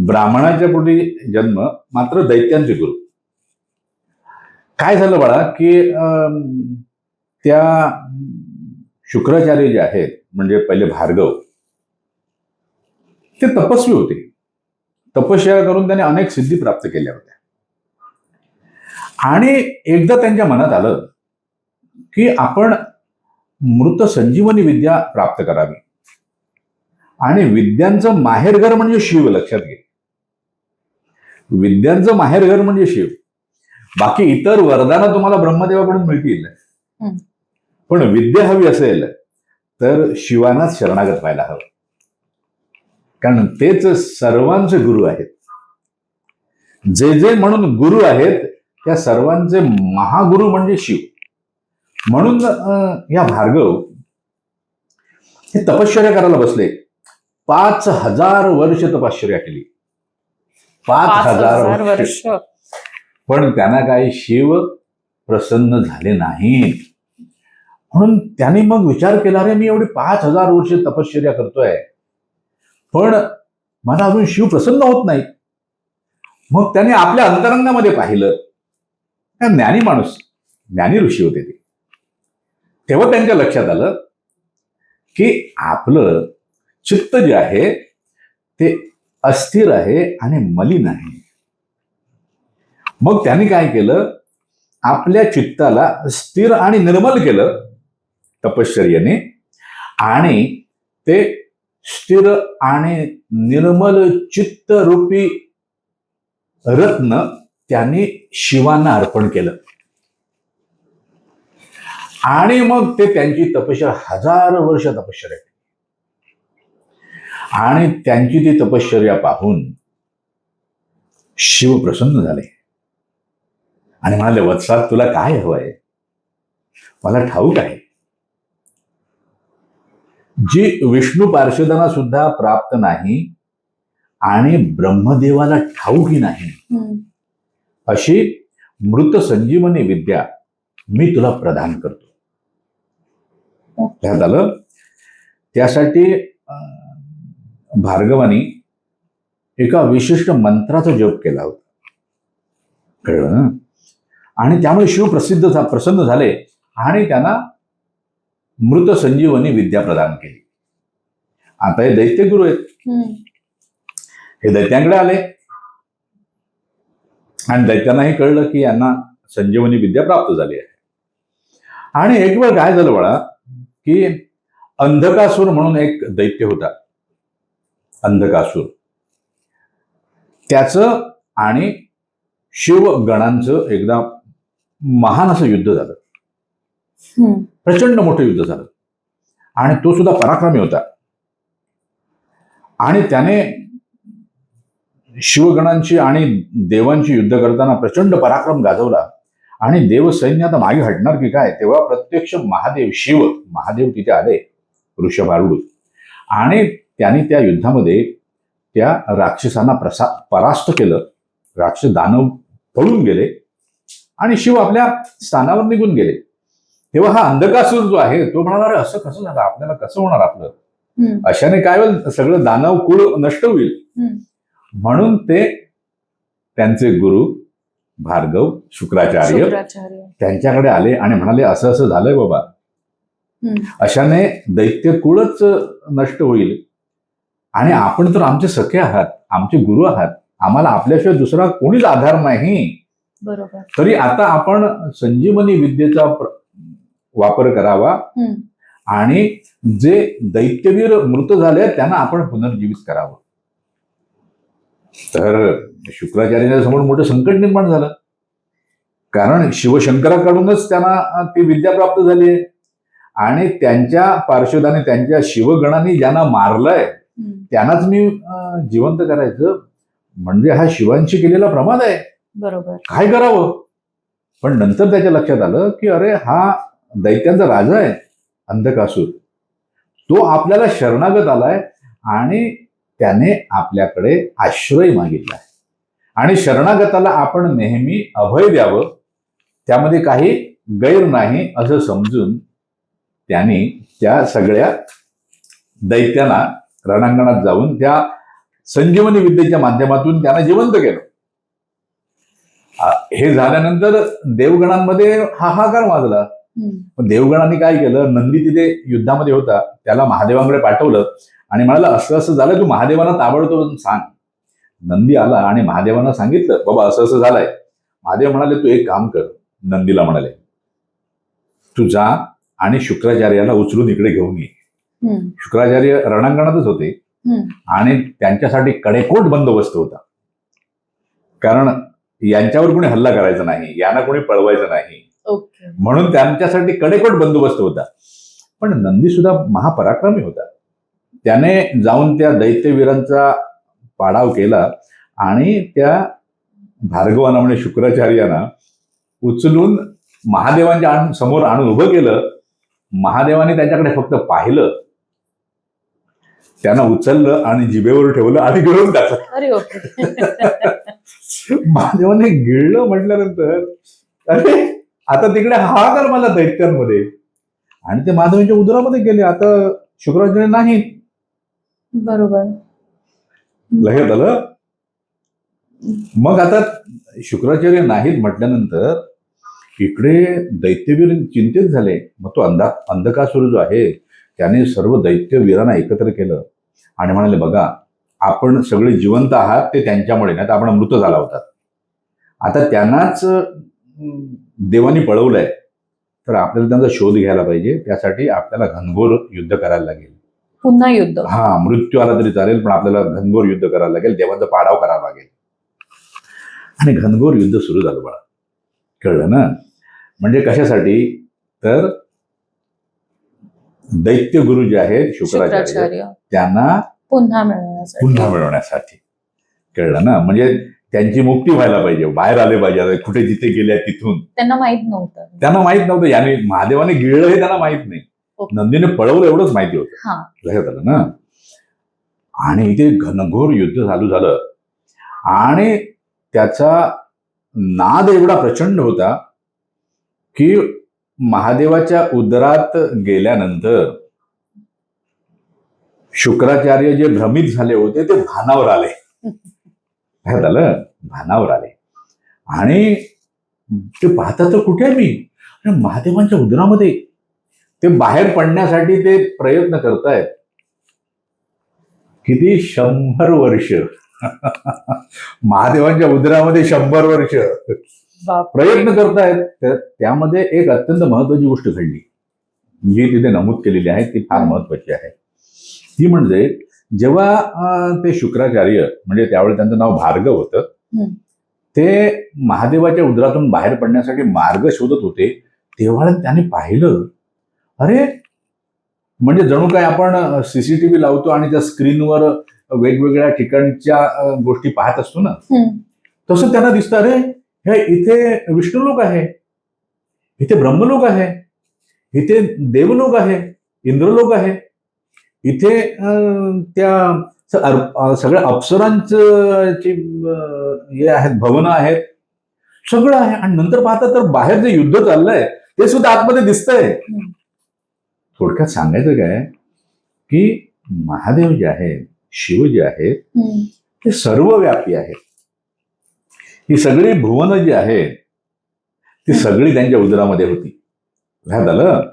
B: ब्राह्मणाच्या पोटी जन्म, मात्र दैत्यांचे गुरु. काय झालं बाळा की त्या शुक्राचार्य जे आहेत, म्हणजे पहिले भार्गव, ते तपस्वी होते. तपश्चर्या करून त्यांनी अनेक सिद्धी प्राप्त केल्या होत्या. आणि एकदा त्यांच्या मनात आलं की आपण मृत संजीवनी विद्या प्राप्त करावी. आणि विद्यांचं माहेरघर म्हणजे शिव. लक्षात घे, विद्यांचं माहेरघर म्हणजे शिव. बाकी इतर वरदानं तुम्हाला ब्रह्मदेवाकडून मिळतील, पण विद्या हवी असेल तर शिवानाच शरणागत व्हायला हवं. कारण तेच सर्वांचे गुरु आहेत. जे जे म्हणून गुरु आहेत त्या सर्वांचे महागुरु म्हणजे शिव. म्हणून या भार्गव हे तपश्चर्या करायला बसले. 5000 वर्ष तपश्चर्या केली. 5000 वर्ष. पण त्यांना काही शिव प्रसन्न झाले नाहीत. म्हणून त्याने मग विचार केला, अरे मी एवढी 5,000 वर्ष तपश्चर्या करतोय, पण मला अजून शिव प्रसन्न होत नाही. मग त्याने आपल्या अंतरंगामध्ये पाहिलं. हा ज्ञानी माणूस, ज्ञानी ऋषी होते ते. तेव्हा त्यांच्या लक्षात आलं की आपलं चित्त जे आहे ते अस्थिर आहे आणि मलिन आहे. मग त्यांनी काय केलं, आपल्या चित्ताला स्थिर आणि निर्मल केलं तपश्चर्येने, आणि ते स्थिर आणि निर्मल चित्त रूपी रत्न त्यांनी शिवांना अर्पण केलं. आणि मग ते त्यांची तपश्चर्या 1000 वर्ष तपश्चर्या केली. आणि त्यांची ती तपश्चर्या पाहून शिव प्रसन्न झाले आणि म्हणाले, वत्सा तुला काय हवंय, मला ठाऊक आहे. जी विष्णू पार्षदांना सुद्धा प्राप्त नाही आणि ब्रह्मदेवाला ठाऊकही नाही, अशी मृत संजीवनी विद्या मी तुला प्रदान करतो. त्यात आलं, त्यासाठी भार्गवानी एका विशिष्ट मंत्राचा जप केला होता, कळलं ना. आणि त्यामुळे शिव प्रसन्न झाले आणि त्यांना मृत संजीवनी विद्या प्रदान केली. आता हे दैत्य गुरु आहेत, हे दैत्यांकडे आले आणि दैत्यांनाही कळलं की यांना संजीवनी विद्या प्राप्त झाली आहे. आणि एक वेळ काय झालं बाळा, की अंधकासूर म्हणून एक दैत्य होता, अंधकासूर, त्याचं आणि शिवगणांचं एकदा महान असं युद्ध झालं. प्रचंड मोठं युद्ध झालं आणि तो सुद्धा पराक्रमी होता. आणि त्याने शिवगणांची आणि देवांची युद्ध करताना प्रचंड पराक्रम गाजवला. आणि देवसैन्य आता मागे हटणार की काय, तेव्हा प्रत्यक्ष महादेव तिथे आले वृषभारूढ, आणि त्यांनी त्या युद्धामध्ये त्या राक्षसांना परास्त केलं. राक्षस दानव पळून गेले आणि शिव आपल्या स्थानावर निघून गेले. तेव्हा हा अंधकासूर जो आहे तो म्हणाला, अरे असं कसं झालं, आपल्याला कसं होणार आपलं, अशाने काय होईल, सगळं दानव कुळ नष्ट होईल. म्हणून ते त्यांचे गुरु भार्गव शुक्राचार्य त्यांच्याकडे आले आणि म्हणाले, असं असं झालंय बाबा, अशाने दैत्य कुळच नष्ट होईल आणि आपण तर आमचे सखे आहात, आमचे गुरु आहात, आम्हाला आपल्याशिवाय दुसरा कोणीच आधार नाही.
A: बरोबर.
B: तरी आता आपण संजीवनी विद्येचा वापर करावा आणि जे दैत्यवीर मृत झाले त्यांना आपण पुनर्जीवित करावं. तर शुक्राचार्यांच्या समोर मोठं संकट निर्माण झालं, कारण शिवशंकराकडूनच त्यांना ती विद्या प्राप्त झाली आहे आणि त्यांच्या पार्श्वदाने त्यांच्या शिवगणांनी ज्यांना मारलंय त्यांनाच मी जिवंत करायचं म्हणजे हा शिवांशी केलेला प्रमाद आहे.
A: बरोबर.
B: काय करावं. पण नंतर त्याच्या लक्षात आलं की अरे हा दैत्यांचा राजा आहे अंधकासूर, तो आपल्याला शरणागत आलाय आणि त्याने आपल्याकडे आश्रय मागितलाय आणि शरणागताला आपण नेहमी अभय द्यावं, त्यामध्ये काही गैर नाही असं समजून त्यांनी त्या सगळ्या दैत्यांना रणांगणात जाऊन त्या संजीवनी विद्येच्या माध्यमातून त्यांना जिवंत केलं. हे झाल्यानंतर देवगणांमध्ये हाहाकार वाजला. पण देवगणांनी काय केलं, नंदी तिथे युद्धामध्ये होता, त्याला महादेवांकडे पाठवलं आणि म्हणाला, असं असं झालं, तू महादेवांना ताबडतोब सांग. नंदी आला आणि महादेवांना सांगितलं, बाबा असं असं झालंय. महादेव म्हणाले, तू एक काम कर. नंदीला म्हणाले, तू जा आणि शुक्राचार्याला उचलून इकडे घेऊन ये. शुक्राचार्य रणांगणातच होते आणि त्यांच्यासाठी कडेकोट बंदोबस्त होता, कारण यांच्यावर कोणी हल्ला करायचा नाही, यांना कोणी पळवायचं नाही, म्हणून त्यांच्यासाठी कडेकोट बंदोबस्त होता. पण नंदी सुद्धा महापराक्रमी होता. त्याने जाऊन त्या दैत्यवीरांचा पाडाव केला आणि त्या भार्गवांना म्हणजे शुक्राचार्यांना उचलून महादेवांच्या समोर आणून उभं केलं. महादेवाने त्याच्याकडे फक्त पाहिलं, त्यांना उचललं आणि जिभेवर ठेवलं आणि गिळून टाकलं. महादेवाने गिळलं म्हटल्यानंतर अरे आता तिकडे हाहाकार मला दैत्यांमध्ये, आणि ते महादेवांच्या उदरामध्ये गेले. आता शुक्राचार्य नाही.
A: बरोबर.
B: लक्षात आलं. मग आता शुक्राचार्य नाहीत म्हटल्यानंतर इकडे दैत्यवीर चिंतित झाले. मग तो अंधकासुर जो आहे त्याने सर्व दैत्यवीरांना एकत्र केलं आणि म्हणाले, बघा आपण सगळे जिवंत आहात ते त्यांच्यामुळे, नाही तर आपण मृत झाला होता. आता त्यांनाच देवानी पळवलंय, तर आपल्याला त्यांचा शोध घ्यायला पाहिजे. त्यासाठी आपल्याला घनघोर युद्ध करायला लागेल.
A: पुन्हा युद्ध.
B: हा, मृत्यू आला तरी चालेल, पण आपल्याला घनघोर युद्ध करायला लागेल, देवांचा पाडाव करावा लागेल. आणि घनघोर युद्ध सुरू झालं बाळा. कळलं ना. म्हणजे कशासाठी, तर दैत्य गुरु जे आहेत शुक्राचार्य त्यांना
A: पुन्हा
B: मिळवण्यासाठी. कळलं ना. म्हणजे त्यांची मुक्ती व्हायला पाहिजे, बाहेर आले पाहिजे. कुठे जिथे गेल्या तिथून
A: त्यांना माहित नव्हतं.
B: याने महादेवाने गिळलं हे त्यांना माहित नाही. नंदीने पळवलं एवढंच माहिती होतं. लक्षात आलं ना. आणि इथे घनघोर युद्ध चालू झालं आणि त्याचा नाद एवढा प्रचंड होता की महादेवाच्या उदरात गेल्यानंतर शुक्राचार्य जे भ्रमित झाले होते ते भानावर आले. काय झालं, भानावर आले आणि ते पाहतात तर कुठे मी, महादेवांच्या उदरामध्ये. ते बाहेर पडण्यासाठी ते प्रयत्न करतायत. किती 100 वर्ष महादेवांच्या उदरामध्ये 100 वर्ष प्रयत्न करतायत. त्यामध्ये एक अत्यंत महत्वाची गोष्ट घडली जी तिथे नमूद केलेली आहे, ती फार महत्वाची आहे. ती म्हणजे जेव्हा ते शुक्राचार्य, म्हणजे त्यावेळी त्यांचं नाव भार्गव होतं, ते महादेवाच्या उदरातून बाहेर पडण्यासाठी मार्ग शोधत होते, तेव्हा त्यांनी पाहिलं, अरे म्हणजे जणू काय आपण सीसीटीव्ही लावतो आणि त्या स्क्रीनवर वेगवेगळ्या ठिकाणच्या गोष्टी पाहत असतो ना, तसं त्यांना दिसतं, अरे हे इथे विष्णुलोक आहे, इथे ब्रह्मलोक आहे, इथे देवलोक आहे, इंद्रलोक आहे, इथे त्या सगळ्या अप्सरांचं हे आहेत, भवनं आहेत, सगळं आहे. आणि नंतर पाहता तर बाहेर जे युद्ध चाललंय ते सुद्धा आतमध्ये दिसतंय. थोडक्यात सांगायचं काय की महादेव जे आहेत, शिव जे आहेत, ते सर्वव्यापी आहेत. ही सगळी भुवन जी आहेत ती सगळी त्यांच्या उदरामध्ये होती. झालं.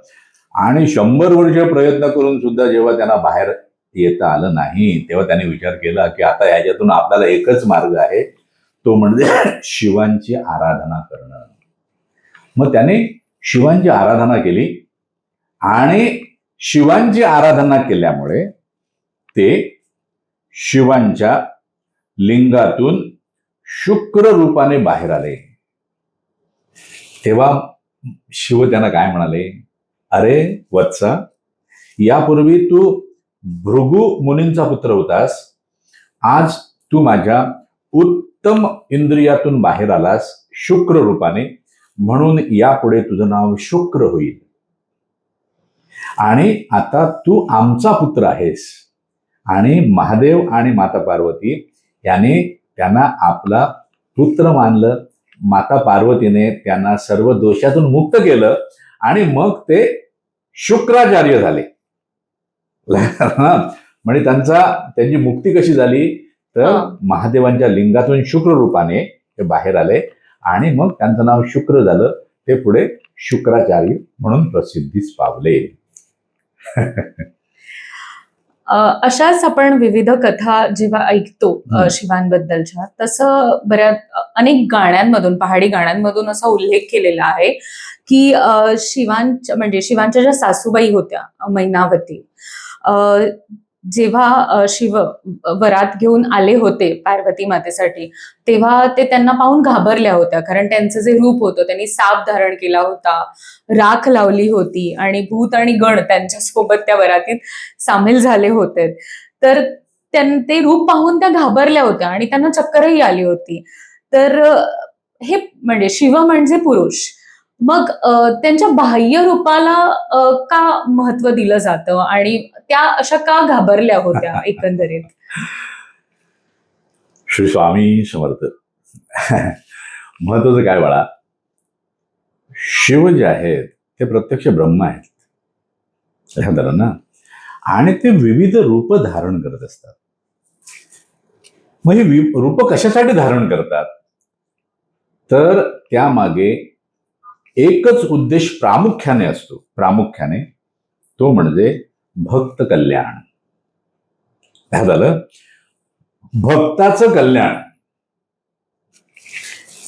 B: आणि 100 वर्ष प्रयत्न करून सुद्धा जेव्हा त्यांना बाहेर येता आलं नाही, तेव्हा त्यांनी विचार केला की आता याच्यातून आपल्याला एकच मार्ग आहे, तो म्हणजे शिवांची आराधना करणं. मग त्याने शिवांची आराधना केली आणि शिवांची आराधना केल्यामुळे ते शिवांच्या लिंगातून शुक्र रूपाने बाहेर आले. तेव्हा शिव त्यांना काय म्हणाले, अरे वत्सा, यापूर्वी तू भृगु मुनींचा पुत्र होतास, आज तू माझ्या उत्तम इंद्रियातून बाहेर आलास शुक्र रूपाने, म्हणून यापुढे तुझं नाव शुक्र होईल. आणि आता तू आमचा पुत्र आहेस. आणि महादेव आणि माता पार्वती याने त्यांना आपला पुत्र मानलं. माता पार्वतीने त्यांना सर्व दोषातून मुक्त केलं आणि मग ते शुक्राचार्य झाले. म्हणजे त्यांची मुक्ती कशी झाली, तर महादेवांच्या लिंगातून शुक्र रूपाने ते बाहेर आले आणि मग त्यांचं नाव शुक्र झालं. ते पुढे शुक्राचार्य म्हणून प्रसिद्धीस पावले.
A: अशाच आपण विविध कथा जेव्हा ऐकतो शिवांबद्दलच्या, तसं अनेक गाण्यांमधून, पहाडी गाण्यांमधून असा उल्लेख केलेला आहे की शिवांच्या ज्या सासूबाई होत्या मैनावती, जेव्हा शिव वरात घेऊन आले होते पार्वती मातेसाठी, तेव्हा ते त्यांना पाहून घाबरल्या होत्या. कारण त्यांचं जे रूप होतं, त्यांनी साप धारण केला होता, राख लावली होती आणि भूत आणि गण त्यांच्यासोबत त्या वरातीत सामील झाले होते. तर ते रूप पाहून त्या घाबरल्या होत्या आणि त्यांना चक्करही आली होती. तर हे म्हणजे शिव म्हणजे पुरुष, मग त्यांच्या बाह्य रूपाला का महत्व दिलं जातं आणि त्या अशा का घाबरल्या होत्या एकंदरीत?
B: श्री स्वामी समर्थ. महत्वाचं काय बाळा, शिव जे आहेत ते प्रत्यक्ष ब्रह्म आहेत, लक्षात आलं ना. आणि ते विविध रूप धारण करत असतात. मग ही रूप कशासाठी धारण करतात, तर त्यामागे एकच उद्देश प्रामुख्याने असतो. प्रामुख्याने तो म्हणजे भक्त कल्याण. काय झालं, भक्ताचं कल्याण.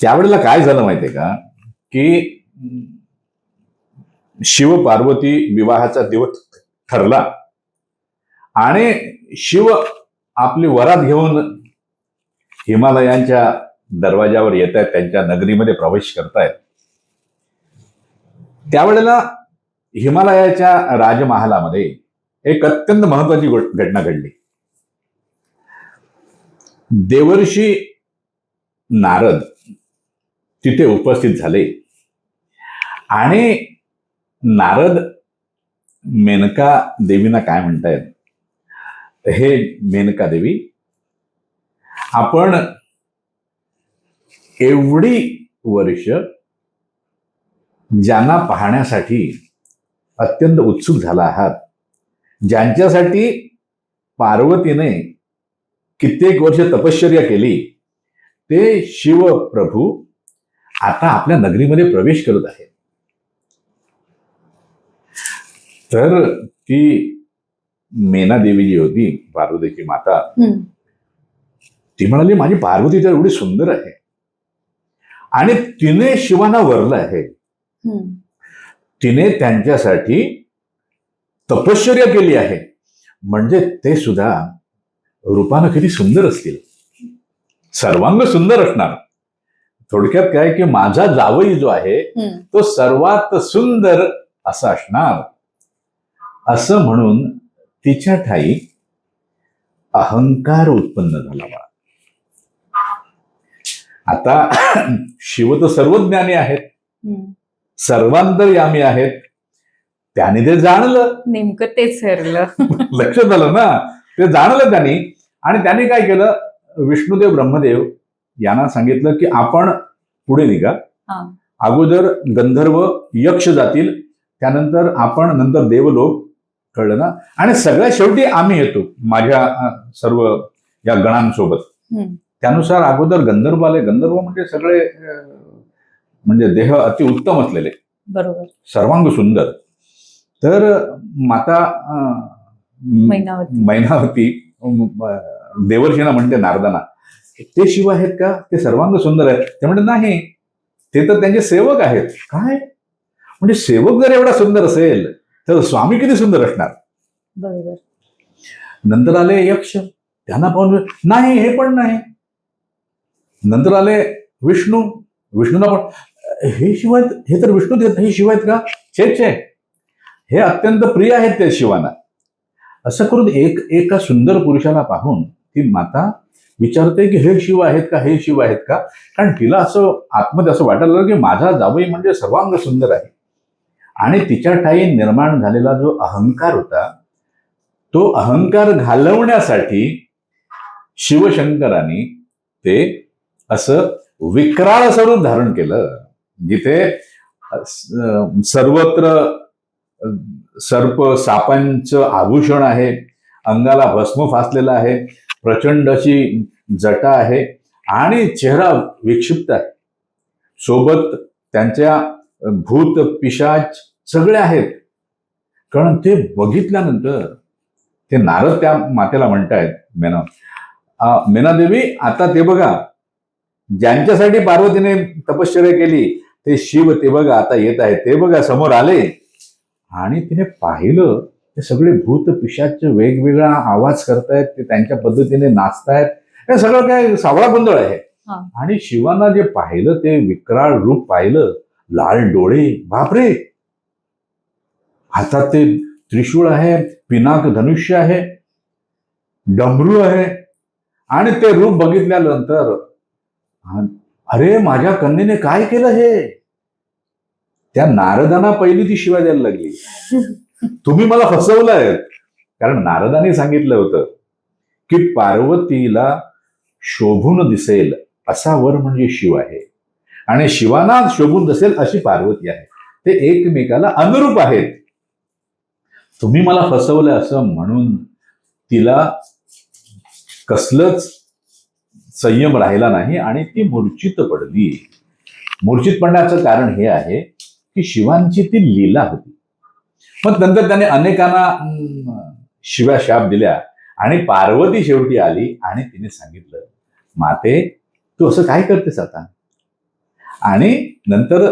B: त्यावेळेला काय झालं माहितीये का, की शिव पार्वती विवाहाचा दिवस ठरला आणि शिव आपली वरात घेऊन हिमालयांच्या दरवाजावर येत आहेत, त्यांच्या नगरीमध्ये प्रवेश करतायत. त्यावेळेला हिमालयाच्या राजमहालामध्ये एक अत्यंत महत्वाची घटना घडली. देवर्षी नारद तिथे उपस्थित झाले आणि नारद मेनका देवींना काय म्हणतायत, हे मेनका देवी, आपण एवढी वर्ष ज्यांना पाहण्यासाठी अत्यंत उत्सुक झाला आहात, ज्यांच्यासाठी पार्वतीने कित्येक वर्ष तपश्चर्या केली, ते शिव प्रभू आता आपल्या नगरीमध्ये प्रवेश करत आहेत. तर ती मेना देवी जी होती, पार्वतीची माता, ती म्हणाली, माझी पार्वती तर एवढी सुंदर आहे आणि तिने शिवांना वरलं आहे, तिने त्यांच्यासाठी तपश्चर्या केली आहे, म्हणजे ते सुद्धा रूपानं किती सुंदर असतील, सर्वांग सुंदर असणार. थोडक्यात काय की माझा जावई जो आहे तो सर्वात सुंदर असा असणार, असं म्हणून तिच्या ठाई अहंकार उत्पन्न झाला. आता शिव तर सर्वज्ञानी आहेत, सर्वांतर्यामी आहेत, त्याने ते जाणलं,
A: नेमकं तेच ठरलं.
B: लक्षात आलं ना, ते जाणलं त्यांनी. आणि त्याने काय केलं, विष्णुदेव ब्रह्मदेव यांना सांगितलं की आपण पुढे निघा, अगोदर गंधर्व यक्ष जातील, त्यानंतर आपण नंतर देवलोक, कळलं ना, आणि सगळ्यात शेवटी आम्ही येतो माझ्या सर्व या गणांसोबत. त्यानुसार अगोदर गंधर्व आले. गंधर्व म्हणजे सगळे म्हणजे देह अतिउत्तम असलेले,
A: बरोबर,
B: सर्वांग सुंदर. तर माता मैनावती देवर्षींना म्हणते, नारदांना, ते शिव आहेत का, ते सर्वांग सुंदर आहेत? ते म्हणते नाही, ते तर त्यांचे सेवक आहेत. काय म्हणजे सेवक जर एवढा सुंदर असेल तर स्वामी किती सुंदर असणार?
A: बरोबर.
B: नंतर आले यक्ष, त्यांना पाहून नाही, हे पण नाही. नंतर आले विष्णू, विष्णूंना पण हे शिव आहेत, हे तर विष्णू देत, हे शिव आहेत का? छे, हे अत्यंत प्रिय आहेत ते शिवांना. असं करून एका सुंदर पुरुषाला पाहून ती माता विचारते की हे शिव आहेत का, हे शिव आहेत का? कारण तिला असं आतमध्ये असं वाटायला लागलं की माझा जावई म्हणजे सर्वांग सुंदर आहे. आणि तिच्या ठाई निर्माण झालेला जो अहंकार होता, तो अहंकार घालवण्यासाठी शिवशंकरांनी ते असं विक्राळ स्वरूप धारण केलं, जिथे सर्वत्र सर्प सापांचं आभूषण आहे, अंगाला भस्म फासलेला आहे, प्रचंड अशी जटा आहे आणि चेहरा विक्षिप्त आहे. सोबत त्यांच्या भूत पिशाच सगळे आहेत. कारण ते बघितल्यानंतर ते नारद त्या मातेला म्हणतायत, मेना देवी, आता ते बघा, ज्यांच्यासाठी पार्वतीने तपश्चर्या केली ते शिव, ते बघा आता येत आहेत, ते बघा समोर आले. आणि तिने पाहिलं ते सगळे भूत पिशाच वेगवेगळा आवाज करतायत, ते त्यांच्या पद्धतीने नाचतायत, हे सगळं काय सावळा गोंधळ आहे. आणि शिवांना जे पाहिलं ते विक्राळ रूप पाहिलं, लाल डोळे, बापरे, हातात ते त्रिशूळ आहे, पिनाक धनुष्य आहे, डमरू आहे. आणि ते रूप बघितल्यानंतर अरे माझ्या कन्येने काय केलं हे? त्या नारदांना पहिली ती शिवाय द्यायला लागली, तुम्ही मला फसवलंय. कारण नारदांनी सांगितलं होतं की पार्वतीला शोभून दिसेल असा वर म्हणजे शिव आहे आणि शिवाना शोभून असेल अशी पार्वती आहे. ते एकमेकाला अनुरूप आहेत. तुम्ही मला फसवलं असं म्हणून तिला कसलंच संयम राहिला नाही आणि ती मूर्छित पडली. मूर्छित पडण्याचं कारण हे आहे की शिवांची ती लीला होती. मग नंतर त्याने अनेकांना शिव्या शाप दिल्या आणि पार्वती शेवटी आली आणि तिने सांगितलं, माते तू असं काय करतेस आता? आणि नंतर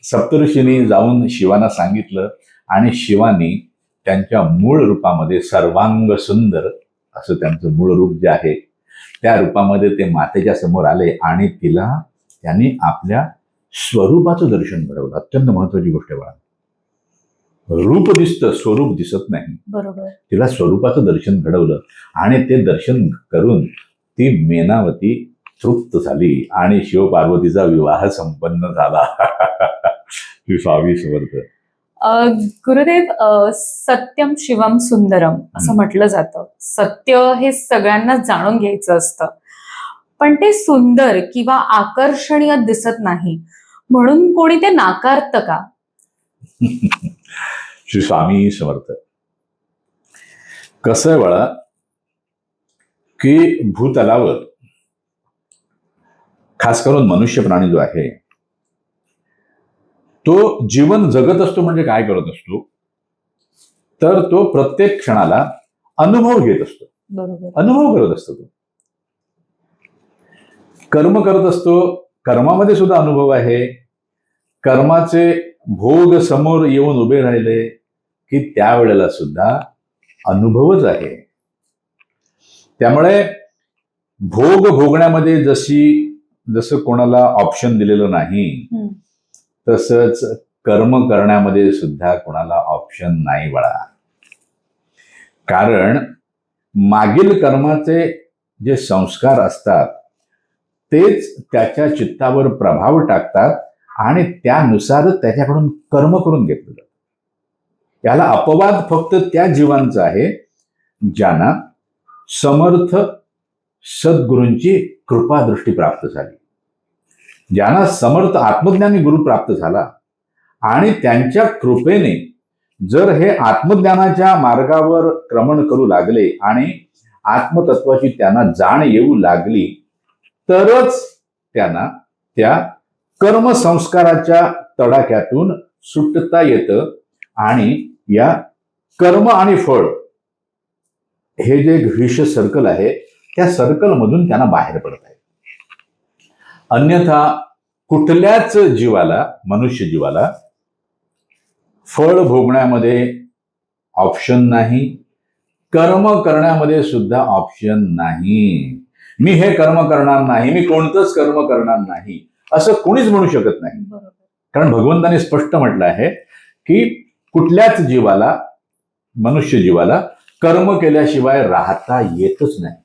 B: सप्तऋषींनी जाऊन शिवाना सांगितलं आणि शिवानी त्यांच्या मूळ रूपामध्ये सर्वांग सुंदर असं त्यांचं मूळ रूप जे आहे त्या रूपामध्ये ते मातेच्या समोर आले आणि तिला त्यांनी आपल्या स्वरूपाचं दर्शन घडवलं. अत्यंत महत्वाची गोष्ट आहे बाळा. रूप दिसतं, स्वरूप दिसत नाही.
A: बरोबर.
B: तिला स्वरूपाचं दर्शन घडवलं आणि ते दर्शन करून ती मेनावती तृप्त झाली आणि शिवपार्वतीचा विवाह संपन्न झाला. स्वामी समर्थ.
A: गुरुदेव, सत्यम शिवम सुंदरम असं म्हटलं जातं. सत्य हे सगळ्यांना जाणून घ्यायचं असतं, पण ते सुंदर किंवा आकर्षणीय दिसत नाही म्हणून कोणी ते नाकारतं का?
B: श्री स्वामी समर्थ. कसं आहे बाळा की भूतलावर खास करून मनुष्य प्राणी जो आहे तो जीवन जगत असतो. म्हणजे काय करत असतो तर तो प्रत्येक क्षणाला अनुभव घेत असतो.
A: बरोबर.
B: अनुभव करत असतो. तो कर्म करत असतो. कर्मामध्ये सुद्धा अनुभव आहे. कर्माचे भोग समोर येऊन उभे राहिले की त्यावेळेला सुद्धा अनुभवच आहे. त्यामुळे भोग भोगण्यामध्ये जसं कोणाला ऑप्शन दिलेलं नाही तसंच कर्म करण्यामध्ये सुद्धा कोणाला ऑप्शन नाही बाळा. कारण मागील कर्माचे जे संस्कार असतात तेच त्याच्या चित्तावर प्रभाव टाकतात आणि त्यानुसारच त्याच्याकडून कर्म करून घेतलं जातं. याला अपवाद फक्त त्या जीवांचा आहे ज्यांना समर्थ सद्गुरूंची कृपादृष्टी प्राप्त झाली, ज्यांना समर्थ आत्मज्ञानी गुरु प्राप्त झाला आणि त्यांच्या कृपेने जर हे आत्मज्ञानाच्या मार्गावर क्रमण करू लागले आणि आत्मतत्वाची त्यांना जाण येऊ लागली तरच त्यांना त्या कर्मसंस्काराच्या तडाख्यातून सुटता येतं आणि या कर्म आणि फळ हे जे विष सर्कल आहे त्या सर्कलमधून त्यांना बाहेर पडता येतं. अन्यथा कुठल्याच जीवाला, मनुष्य जीवाला फळ भोगण्यामध्ये ऑप्शन नाही, कर्म करण्यामध्ये सुद्धा ऑप्शन नाही. मी हे कर्म करणार नाही, मी कोणतंच कर्म करणार नाही असं कोणीच म्हणू शकत नाही. कारण भगवंताने स्पष्ट म्हटलं आहे की कुठल्याच जीवाला, मनुष्य जीवाला कर्म केल्याशिवाय राहता येतच नाही.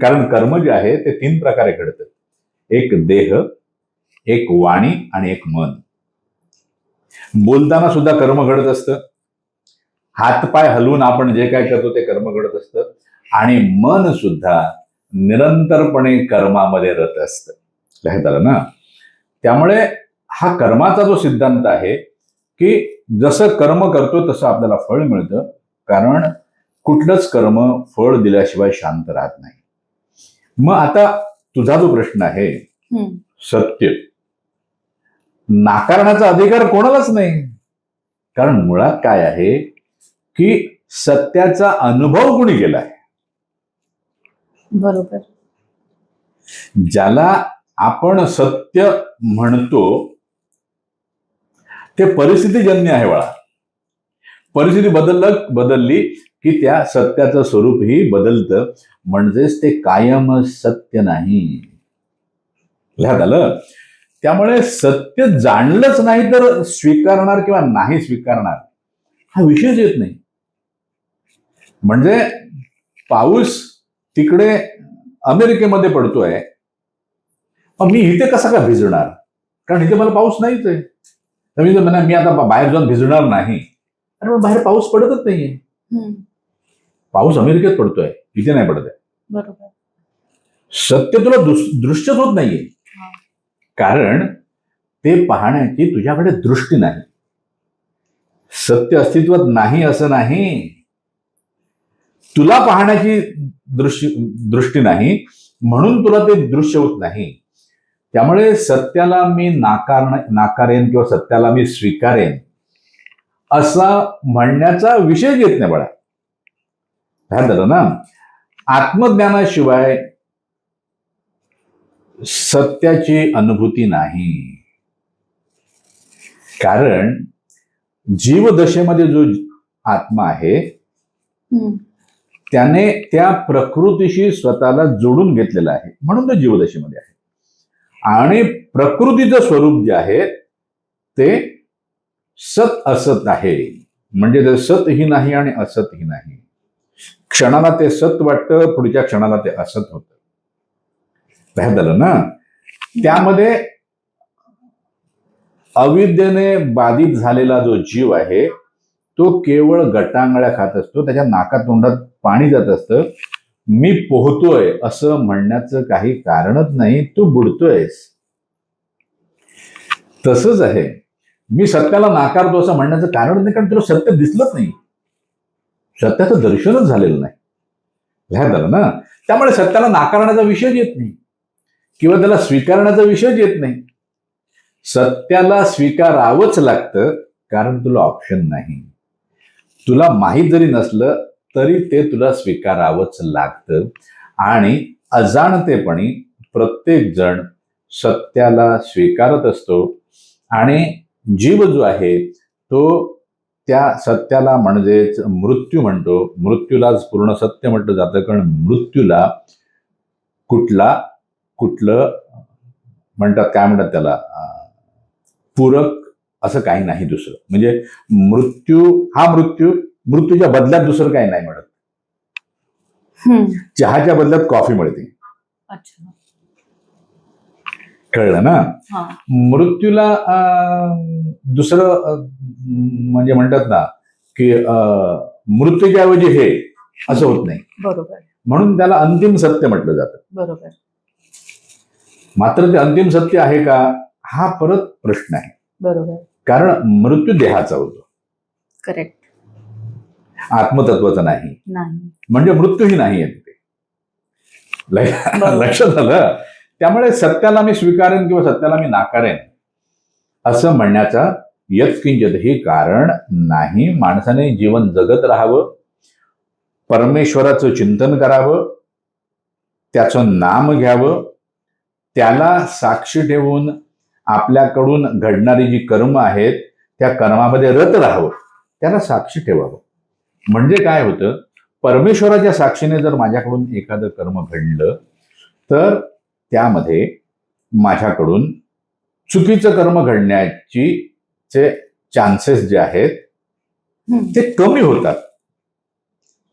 B: कारण कर्म जे आहे ते 3 प्रकारे घडतं. एक देह, एक वाणी आणि एक मन. बोलताना सुद्धा कर्म घडत असतं. हातपाय हलवून आपण जे काय करतो ते कर्म घडत असतं आणि मन सुद्धा निरंतरपणे कर्मामध्ये रत असतं. लक्षात आलं ना? त्यामुळे हा कर्माचा जो सिद्धांत आहे की जसं कर्म करतो तसं आपल्याला फळ मिळतं. कारण कुठलंच कर्म फळ दिल्याशिवाय शांत राहत नाही. मग आता तुझा जो प्रश्न आहे सत्य नाकारण्याचा अधिकार कोणालाच नाही. कारण मुळात काय आहे की सत्याचा अनुभव कोणी केलाय.
A: बरोबर.
B: ज्याला आपण सत्य म्हणतो ते परिस्थितीजन्य आहे बाळा. परिस्थिती बदलली की त्या सत्याचं स्वरूपही बदलतं. म्हणजेच ते कायम सत्य नाही. लक्षात आलं? त्यामुळे सत्य जाणलंच नाही तर स्वीकारणार किंवा नाही स्वीकारणार हा विषयच येत नाही. म्हणजे पाऊस तिकडे अमेरिकेमध्ये पडतोय, मी इथे कसा का भिजणार? कारण इथे मला पाऊस नाहीच आहे. तर मी आता बाहेर जाऊन भिजणार नाही. अरे मग बाहेर पाऊस पडतच नाहीये. पाऊस अमेरिकेत पडतोय, इथे नाही पडत आहे.
A: बरोबर.
B: सत्य तुला दृश्यच होत नाहीये,
A: हा.
B: कारण ते पाहण्याची तुझ्याकडे दृष्टी नाही. सत्य अस्तित्वात नाही असं नाही, तुला पाहण्याची दृष्टी नाही, म्हणून तुला ते दृश्य होत नाही. त्यामुळे सत्याला मी नाकारेन किंवा सत्याला मी स्वीकारेन असा म्हणण्याचा विषय येत नाही बाळा. काय झालं ना, आत्मज्ञानाशिवाय सत्याची अनुभूती नाही. कारण जीवदशेमध्ये जो आत्मा आहे त्याने त्या प्रकृतीशी स्वतःला जोडून घेतलेला आहे, म्हणून तो जीवदशेमध्ये आहे. आणि प्रकृतीचं स्वरूप जे आहे ते सत असत आहे, म्हणजे ते सतही नाही आणि असतही नाही. क्षणाला ते सत वाटतं, पुढच्या क्षणाला ते असत होतं. काय झालं ना, त्यामध्ये अविद्येने बाधित झालेला जो जीव आहे तो केवळ गटांगळ्या खात असतो, त्याच्या नाकात तोंडात पाणी जात असतं. मी पोहतोय असं म्हणण्याचं काही कारणच नाही, तू बुडतोयस. तसंच आहे, मी सत्याला नाकारतो असं म्हणण्याचं कारण नाही, कारण तुला सत्य दिसलंच नाही, सत्याचं दर्शनच झालेलं नाही. ह्या झालं ना, त्यामुळे सत्याला नाकारण्याचा विषय येत नाही किंवा त्याला स्वीकारण्याचा विषय येत नाही. सत्याला स्वीकारावंच लागतं, कारण तुला ऑप्शन नाही. तुला माहीत जरी नसलं तरी ते तुला स्वीकारावंच लागतं. आणि अजाणतेपणी प्रत्येक जण सत्याला स्वीकारत असतो, आणि जीव जो आहे तो त्या सत्याला म्हणजेच मृत्यू म्हणतो. मृत्यूलाच पूर्ण सत्य म्हटलं जातं, कारण मृत्यूला कुठलं म्हणतात, काय म्हणतात त्याला, पूरक असं काही नाही दुसरं. म्हणजे मृत्यूच्या बदल्यात दुसरं काही नाही म्हणत. चहाच्या बदल्यात कॉफी मिळते.
A: अच्छा,
B: कळलं ना. मृत्यूला दुसरं म्हणजे म्हणतात ना की मृत्यूच्या ऐवजी हे असं होत नाही.
A: बरोबर.
B: म्हणून त्याला अंतिम सत्य म्हटलं जातं.
A: बरोबर.
B: मात्र ते अंतिम सत्य आहे का, हा परत प्रश्न आहे.
A: बरोबर.
B: कारण मृत्यू देहाचा होतो,
A: करेक्ट,
B: आत्मतत्वाचा नाही. म्हणजे मृत्यूही नाही आहे तिथे. लक्षात आलं. त्यामुळे सत्याला मी स्वीकारेन किंवा सत्याला मी नाकारेन असं म्हणण्याचा यत्किंचितही कारण नाही. माणसाने जीवन जगत राहावं, परमेश्वराचं चिंतन करावं, त्याचं नाम घ्यावं, त्याला साक्षी ठेवून आपल्याकडून घडणारी जी कर्म आहेत त्या कर्मामध्ये रत राहावं, त्याला साक्षी ठेवावं. म्हणजे काय होतं, परमेश्वराच्या साक्षीने जर माझ्याकडून एखादं कर्म घडलं तर त्यामध्ये माझ्याकडून चुकीचं कर्म घडण्याची चान्सेस जे आहेत ते कमी होतात.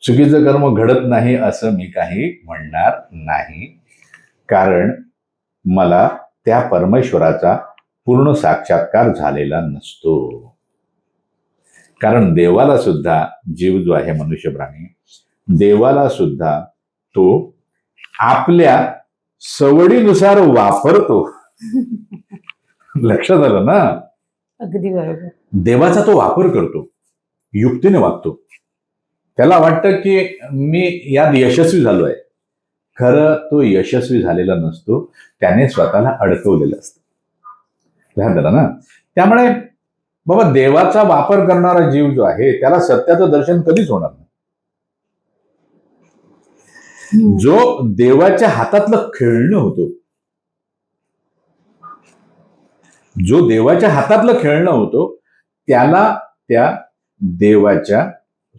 B: चुकीचं कर्म घडत नाही असं मी काही म्हणणार नाही, कारण मला त्या परमेश्वराचा पूर्ण साक्षात्कार झालेला नसतो. कारण देवाला सुद्धा, जीव जो आहे मनुष्य प्राणी, देवाला सुद्धा तो आपल्या सवडीनुसार वापरतो. लक्षात आलं ना.
A: अगदी बरोबर.
B: देवाचा तो वापर करतो, युक्तीने वागतो. त्याला वाटतं की मी यात यशस्वी झालोय. खरं तो यशस्वी झालेला नसतो, त्याने स्वतःला अडकवलेलं असतं. ध्यान दिलं ना. त्यामुळे बाबा, देवाचा वापर करणारा जीव जो आहे त्याला सत्याचं दर्शन कधीच होणार नाही. जो देवाच्या हातातलं खेळणं होतो, जो देवाच्या हातातलं खेळणं होतो, त्याला त्या देवाच्या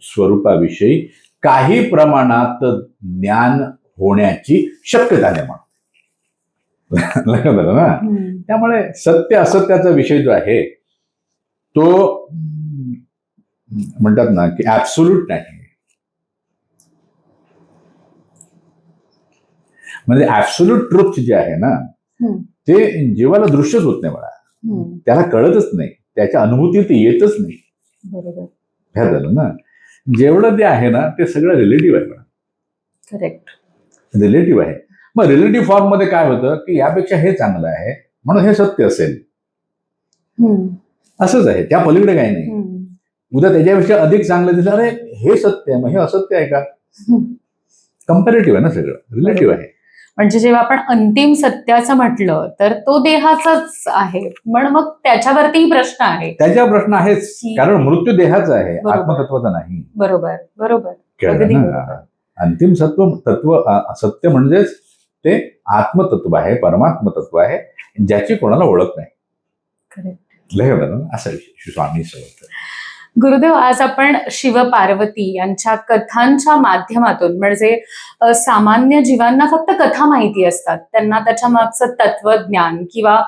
B: स्वरूपाविषयी काही प्रमाणात ज्ञान होण्याची शक्यता निर्माण. लक्षात आलं ना. त्यामुळे सत्य असत्याचा विषय जो आहे तो म्हणतात ना की ऍब्सोल्यूट नाही. म्हणजे ऍब्सोल्यूट ट्रुथ जे आहे ना ते जीवाला दृश्यच होत नाही मला. त्याला कळतच नाही, त्याच्या अनुभूतीत येतच नाही.
A: बरोबर.
B: हे झालं ना. जेवढं ते आहे ना ते सगळं रिलेटिव्ह आहे.
A: करेक्ट,
B: रिलेटिव्ह आहे. मग रिलेटिव्ह फॉर्म मध्ये काय होतं की यापेक्षा हे चांगलं आहे म्हणून हे सत्य असेल, असंच आहे, त्या पलीकडे काही नाही. उद्या त्याच्यापेक्षा अधिक चांगलं दिसलं, अरे हे सत्य आहे मग हे असत्य आहे का? कम्पॅरेटिव्ह आहे ना, सगळं रिलेटिव्ह आहे.
A: म्हणजे जेव्हा आपण अंतिम सत्याचं म्हटलं तर तो देहाचाच आहे, पण मग त्याच्यावरतीही प्रश्न आहे.
B: त्याच्यावर प्रश्न आहेच, कारण मृत्यू देहाचा आहे,
A: बरोबर.
B: आत्मतत्वाचा नाही.
A: बरोबर बरोबर.
B: कळलं
A: अगदी
B: ना?
A: बरोबर.
B: अंतिम तत्व सत्य म्हणजेच ते आत्मतत्व आहे, परमात्म तत्व आहे, ज्याची कोणाला ओळख नाही.
A: Correct.
B: लय होतं ना असा विषय स्वामी समर्थ.
A: गुरुदेव, आज आपण शिव पार्वती यांच्या कथांच्या माध्यमातून, म्हणजे सामान्य जीवांना फक्त कथा माहिती असतात, त्यांना त्याच्या मागचं तत्वज्ञान किंवा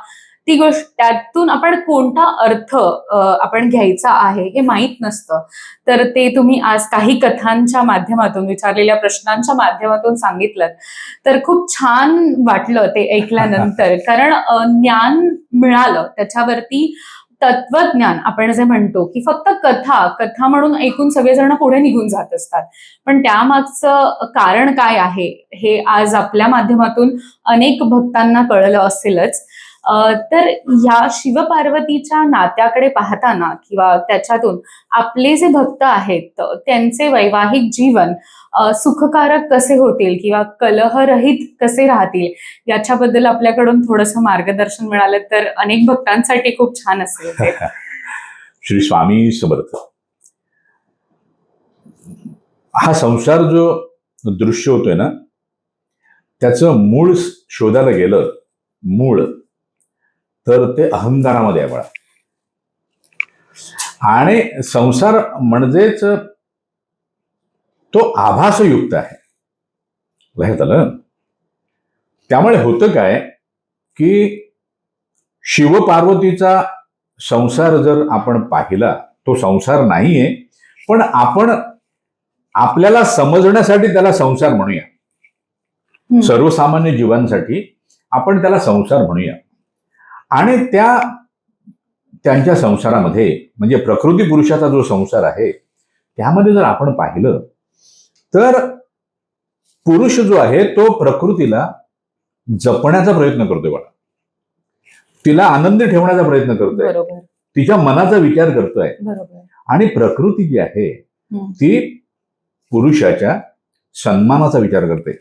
A: ती गोष्ट त्यातून आपण कोणता अर्थ आपण घ्यायचा आहे हे माहीत नसतं, तर ते तुम्ही आज काही कथांच्या माध्यमातून, विचारलेल्या प्रश्नांच्या माध्यमातून सांगितलं, तर खूप छान वाटलं ते ऐकल्यानंतर. कारण ज्ञान मिळालं त्याच्यावरती, तत्वज्ञान आपण जे म्हणतो की फक्त कथा म्हणून ऐकून सगळेजण पुढे निघून जात असतात, पण त्यामागचं कारण काय आहे हे आज आपल्या माध्यमातून अनेक भक्तांना कळलं असेलच. तर ह्या शिवपार्वतीच्या नात्याकडे पाहताना किंवा त्याच्यातून आपले जे भक्त आहेत त्यांचे वैवाहिक जीवन सुखकारक कसे होतील किंवा कलहरहित कसे राहतील याच्याबद्दल आपल्याकडून थोडंसं मार्गदर्शन मिळालं तर अनेक भक्तांसाठी खूप छान असेल ते.
B: श्री स्वामी समर्थ. हा संसार जो दृश्य होतोय ना, त्याचं मूळ शोधायला गेलं, मूळ तर ते अहंकारामध्ये आहे बळा. आणि संसार म्हणजेच तो आभासयुक्त आहे. लक्षात आलं? त्यामुळे होतं काय की शिवपार्वतीचा संसार जर आपण पाहिला, तो संसार नाहीये, पण आपण आपल्याला समजण्यासाठी त्याला संसार म्हणूया. सर्वसामान्य जीवांसाठी आपण त्याला संसार म्हणूया. आणि त्यांच्या संसारामध्ये, म्हणजे प्रकृती पुरुषाचा जो संसार आहे त्यामध्ये जर आपण पाहिलं तर पुरुष जो आहे तो प्रकृतीला जपण्याचा प्रयत्न करतोय बघा, तिला आनंदी ठेवण्याचा प्रयत्न करतोय, तिच्या मनाचा विचार करतोय. आणि प्रकृती जी आहे ती पुरुषाच्या सन्मानाचा विचार करते.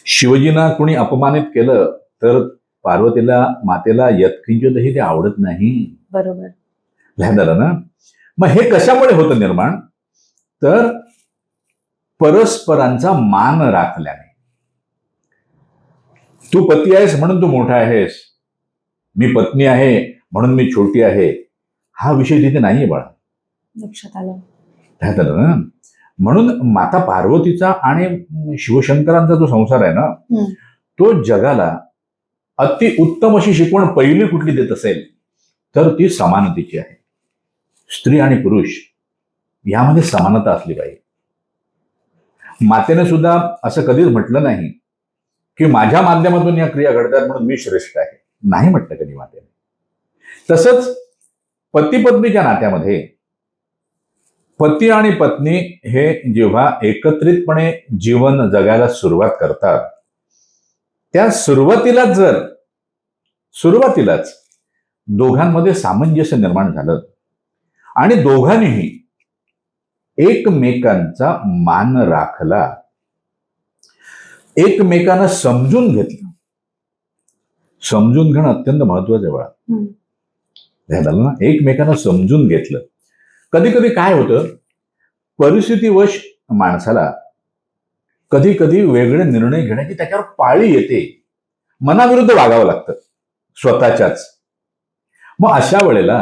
B: शिवजींना कोणी अपमानित केलं तर पार्वतीला, मातेला यत्किंचितही ते आवडत नाही.
A: बरोबर.
B: झालं ना? मग हे कशामुळे होतं निर्माण? तर परस्परांचा मान राखल्याने. तू पती आहेस म्हणून तू मोठा आहेस, मी पत्नी आहे म्हणून मी छोटी आहे, हा विषय तिथे नाहीये बाळा.
A: लक्षात आलं.
B: झालं ना? म्हणून माता पार्वतीचा आणि शिवशंकरांचा जो संसार आहे ना, तो जगाला अति उत्तम अशी शिकवण पहिली कुठली देत असेल तर ती समानतेची आहे. स्त्री आणि पुरुष यामध्ये समानता असली पाहिजे. मातेने सुद्धा असं कधीच म्हटलं नाही की माझ्या माध्यमातून या क्रिया घडतात म्हणून मी श्रेष्ठ आहे, नाही म्हटलं कधी मातेने. तसंच पती पत्नीच्या नात्यामध्ये पती आणि पत्नी हे जेव्हा एकत्रितपणे जीवन जगायला सुरुवात करतात, त्या सुरुवातीलाच दोघांमध्ये सामंजस्य निर्माण झालं आणि दोघांनीही एकमेकांचा मान राखला, एकमेकांना समजून घेतलं. समजून घेणं अत्यंत महत्वाचं आहे बघा. ना, एकमेकांना समजून घेतलं. कधी कधी काय होतं, परिस्थितीवश माणसाला कधी कधी वेगळे निर्णय घेण्याची त्याच्यावर पाळी येते, मनाविरुद्ध वागावं लागतं स्वतःच्याच. मग अशा वेळेला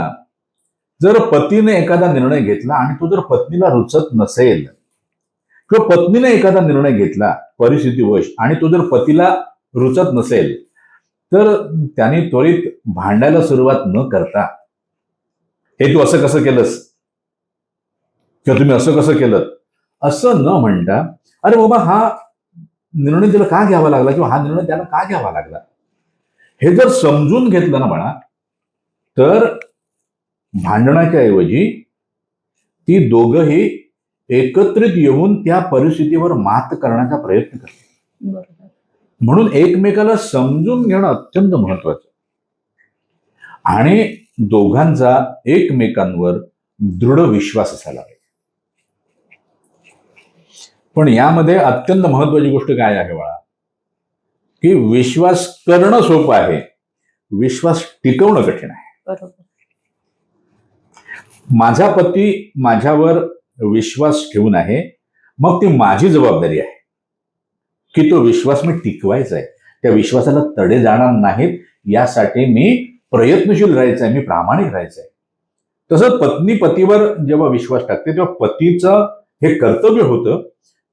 B: जर पतीने एखादा निर्णय घेतला आणि तो जर पत्नीला रुचत नसेल, किंवा पत्नीने एखादा निर्णय घेतला परिस्थितीवश आणि तो जर पतीला रुचत नसेल, तर त्याने त्वरित भांडायला सुरुवात न करता, हे तू असं कसं केलंस, किंवा तुम्ही असं कसं केलं, असं न म्हणता, अरे बाबा हा निर्णय त्याला का घ्यावा लागला, किंवा हा निर्णय त्याला का घ्यावा लागला, हे जर समजून घेतलं ना म्हणा, तर भांडणाच्या ऐवजी ती दोघंही एकत्रित येऊन त्या परिस्थितीवर मात करण्याचा प्रयत्न करतात.
A: बरोबर.
B: म्हणून एकमेकाला समजून घेणं अत्यंत महत्वाचं आणि दोघांचा एकमेकांवर दृढ विश्वास असायला पाहिजे. पण यामध्ये अत्यंत महत्वाची गोष्ट काय आहे बाळा, की विश्वास करणं सोपं आहे, विश्वास टिकवणं कठीण आहे.
A: बरोबर.
B: माझा पती माझ्यावर विश्वास ठेवून आहे, मग ती माझी जबाबदारी आहे की तो विश्वास मी टिकवायचा आहे, त्या विश्वासाला तडे जाणार नाहीत यासाठी मी प्रयत्नशील राहायचं आहे, मी प्रामाणिक राहायचं आहे. तसंच पत्नी पतीवर जेव्हा विश्वास टाकते तेव्हा पतीचं हे कर्तव्य होतं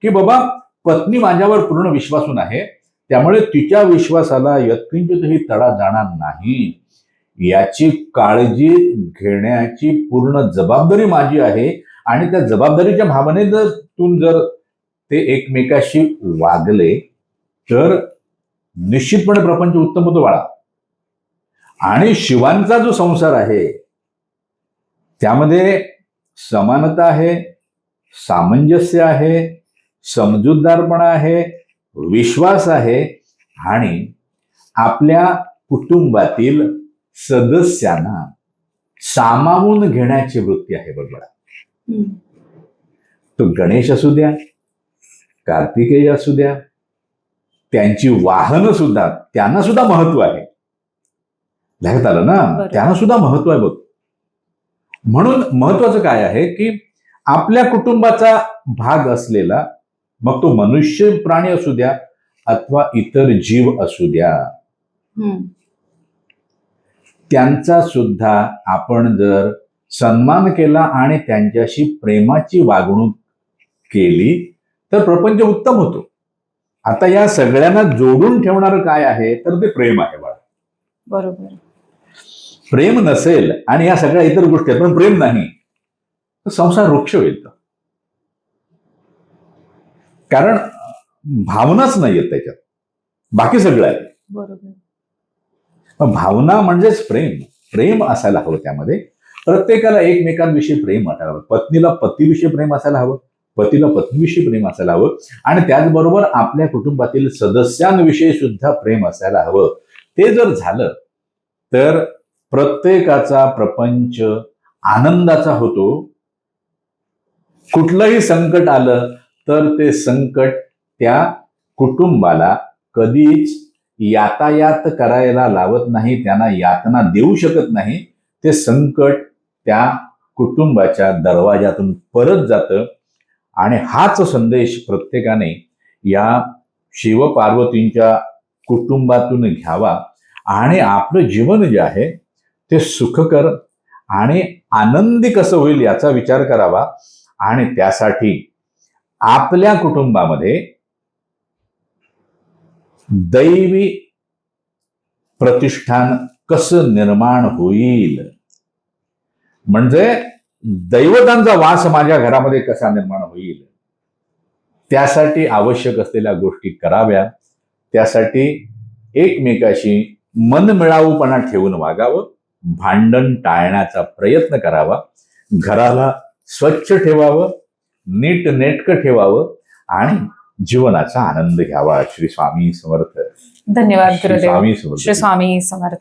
B: की बाबा पत्नी माझ्यावर पूर्ण विश्वासून आहे, त्यामुळे तिच्या विश्वासाला यत्किंचितही तडा जाणार नाही याची काळजी घेण्याची पूर्ण जबाबदारी माझी आहे. आणि त्या जबाबदारीच्या भावनेतून जर ते एकमेकाशी वागले तर निश्चितपणे प्रपंच उत्तम होतो बाळा. आणि शिवांचा जो संसार आहे त्यामध्ये समानता आहे, सामंजस्य आहे, समजूतदारपणा आहे, विश्वास आहे आणि आपल्या कुटुंबातील सदस्यांना सामावून घेण्याची वृत्ती आहे. बरोबर. तो गणेश असू द्या, कार्तिकेय असू द्या, त्यांची वाहनं सुद्धा, त्यांना सुद्धा महत्व आहे. लक्षात आलं ना,
A: बरोबर.
B: त्यांना सुद्धा महत्व आहे बघ. म्हणून महत्वाचं काय आहे की आपल्या कुटुंबाचा भाग असलेला, मग तो मनुष्य प्राणी असू द्या अथवा इतर जीव असू द्या, त्यांचा सुद्धा आपण जर सन्मान केला आणि त्यांच्याशी प्रेमाची वागणूक केली तर प्रपंच उत्तम होतो. आता या सगळ्यांना जोडून ठेवणारं काय आहे तर ते प्रेम आहे बाळा.
A: बरोबर.
B: प्रेम नसेल आणि या सगळ्या इतर गोष्टी आहेत पण प्रेम नाही तर संसार वृक्ष होईल. कारण भावनाच नाही आहेत त्याच्यात, बाकी सगळं आहे.
A: बरोबर.
B: भावना म्हणजेच प्रेम. प्रेम असायला हवं त्यामध्ये. प्रत्येकाला एकमेकांविषयी प्रेम असायला हवं. पत्नीला पतीविषयी प्रेम असायला हवं, पतीला पत्नीविषयी प्रेम असायला हवं आणि त्याचबरोबर आपल्या कुटुंबातील सदस्यांविषयी सुद्धा प्रेम असायला हवं. ते जर झालं तर प्रत्येकाचा प्रपंच आनंदाचा होतो. कुठलंही संकट आलं तर ते संकट त्या कुटुंबाला कधीच यातायात करायला लावत नाही, त्यांना यातना देऊ शकत नाही. ते संकट त्या कुटुंबाच्या दरवाजातून परत जातं. आणि हाच संदेश प्रत्येकाने या शिवपार्वतींच्या कुटुंबातून घ्यावा आणि आपलं जीवन जे आहे ते सुखकर आणि आनंदी कसं होईल याचा विचार करावा. आणि त्यासाठी आपल्या कुटुंबामध्ये दैवी प्रतिष्ठान कसं निर्माण होईल, म्हणजे दैवतांचा वास माझ्या घरामध्ये कसा निर्माण होईल, त्यासाठी आवश्यक असलेल्या गोष्टी कराव्या. त्यासाठी एकमेकाशी मनमिळाऊपणा ठेवून वागावं, भांडण टाळण्याचा प्रयत्न करावा, घराला स्वच्छ ठेवावं, नीटनेटकं ठेवावं आणि जीवनाचा आनंद घ्यावा. श्री स्वामी समर्थ.
A: धन्यवाद
B: श्री
A: गुरुदेव.
B: स्वामी समर्थ.
A: श्री स्वामी समर्थ.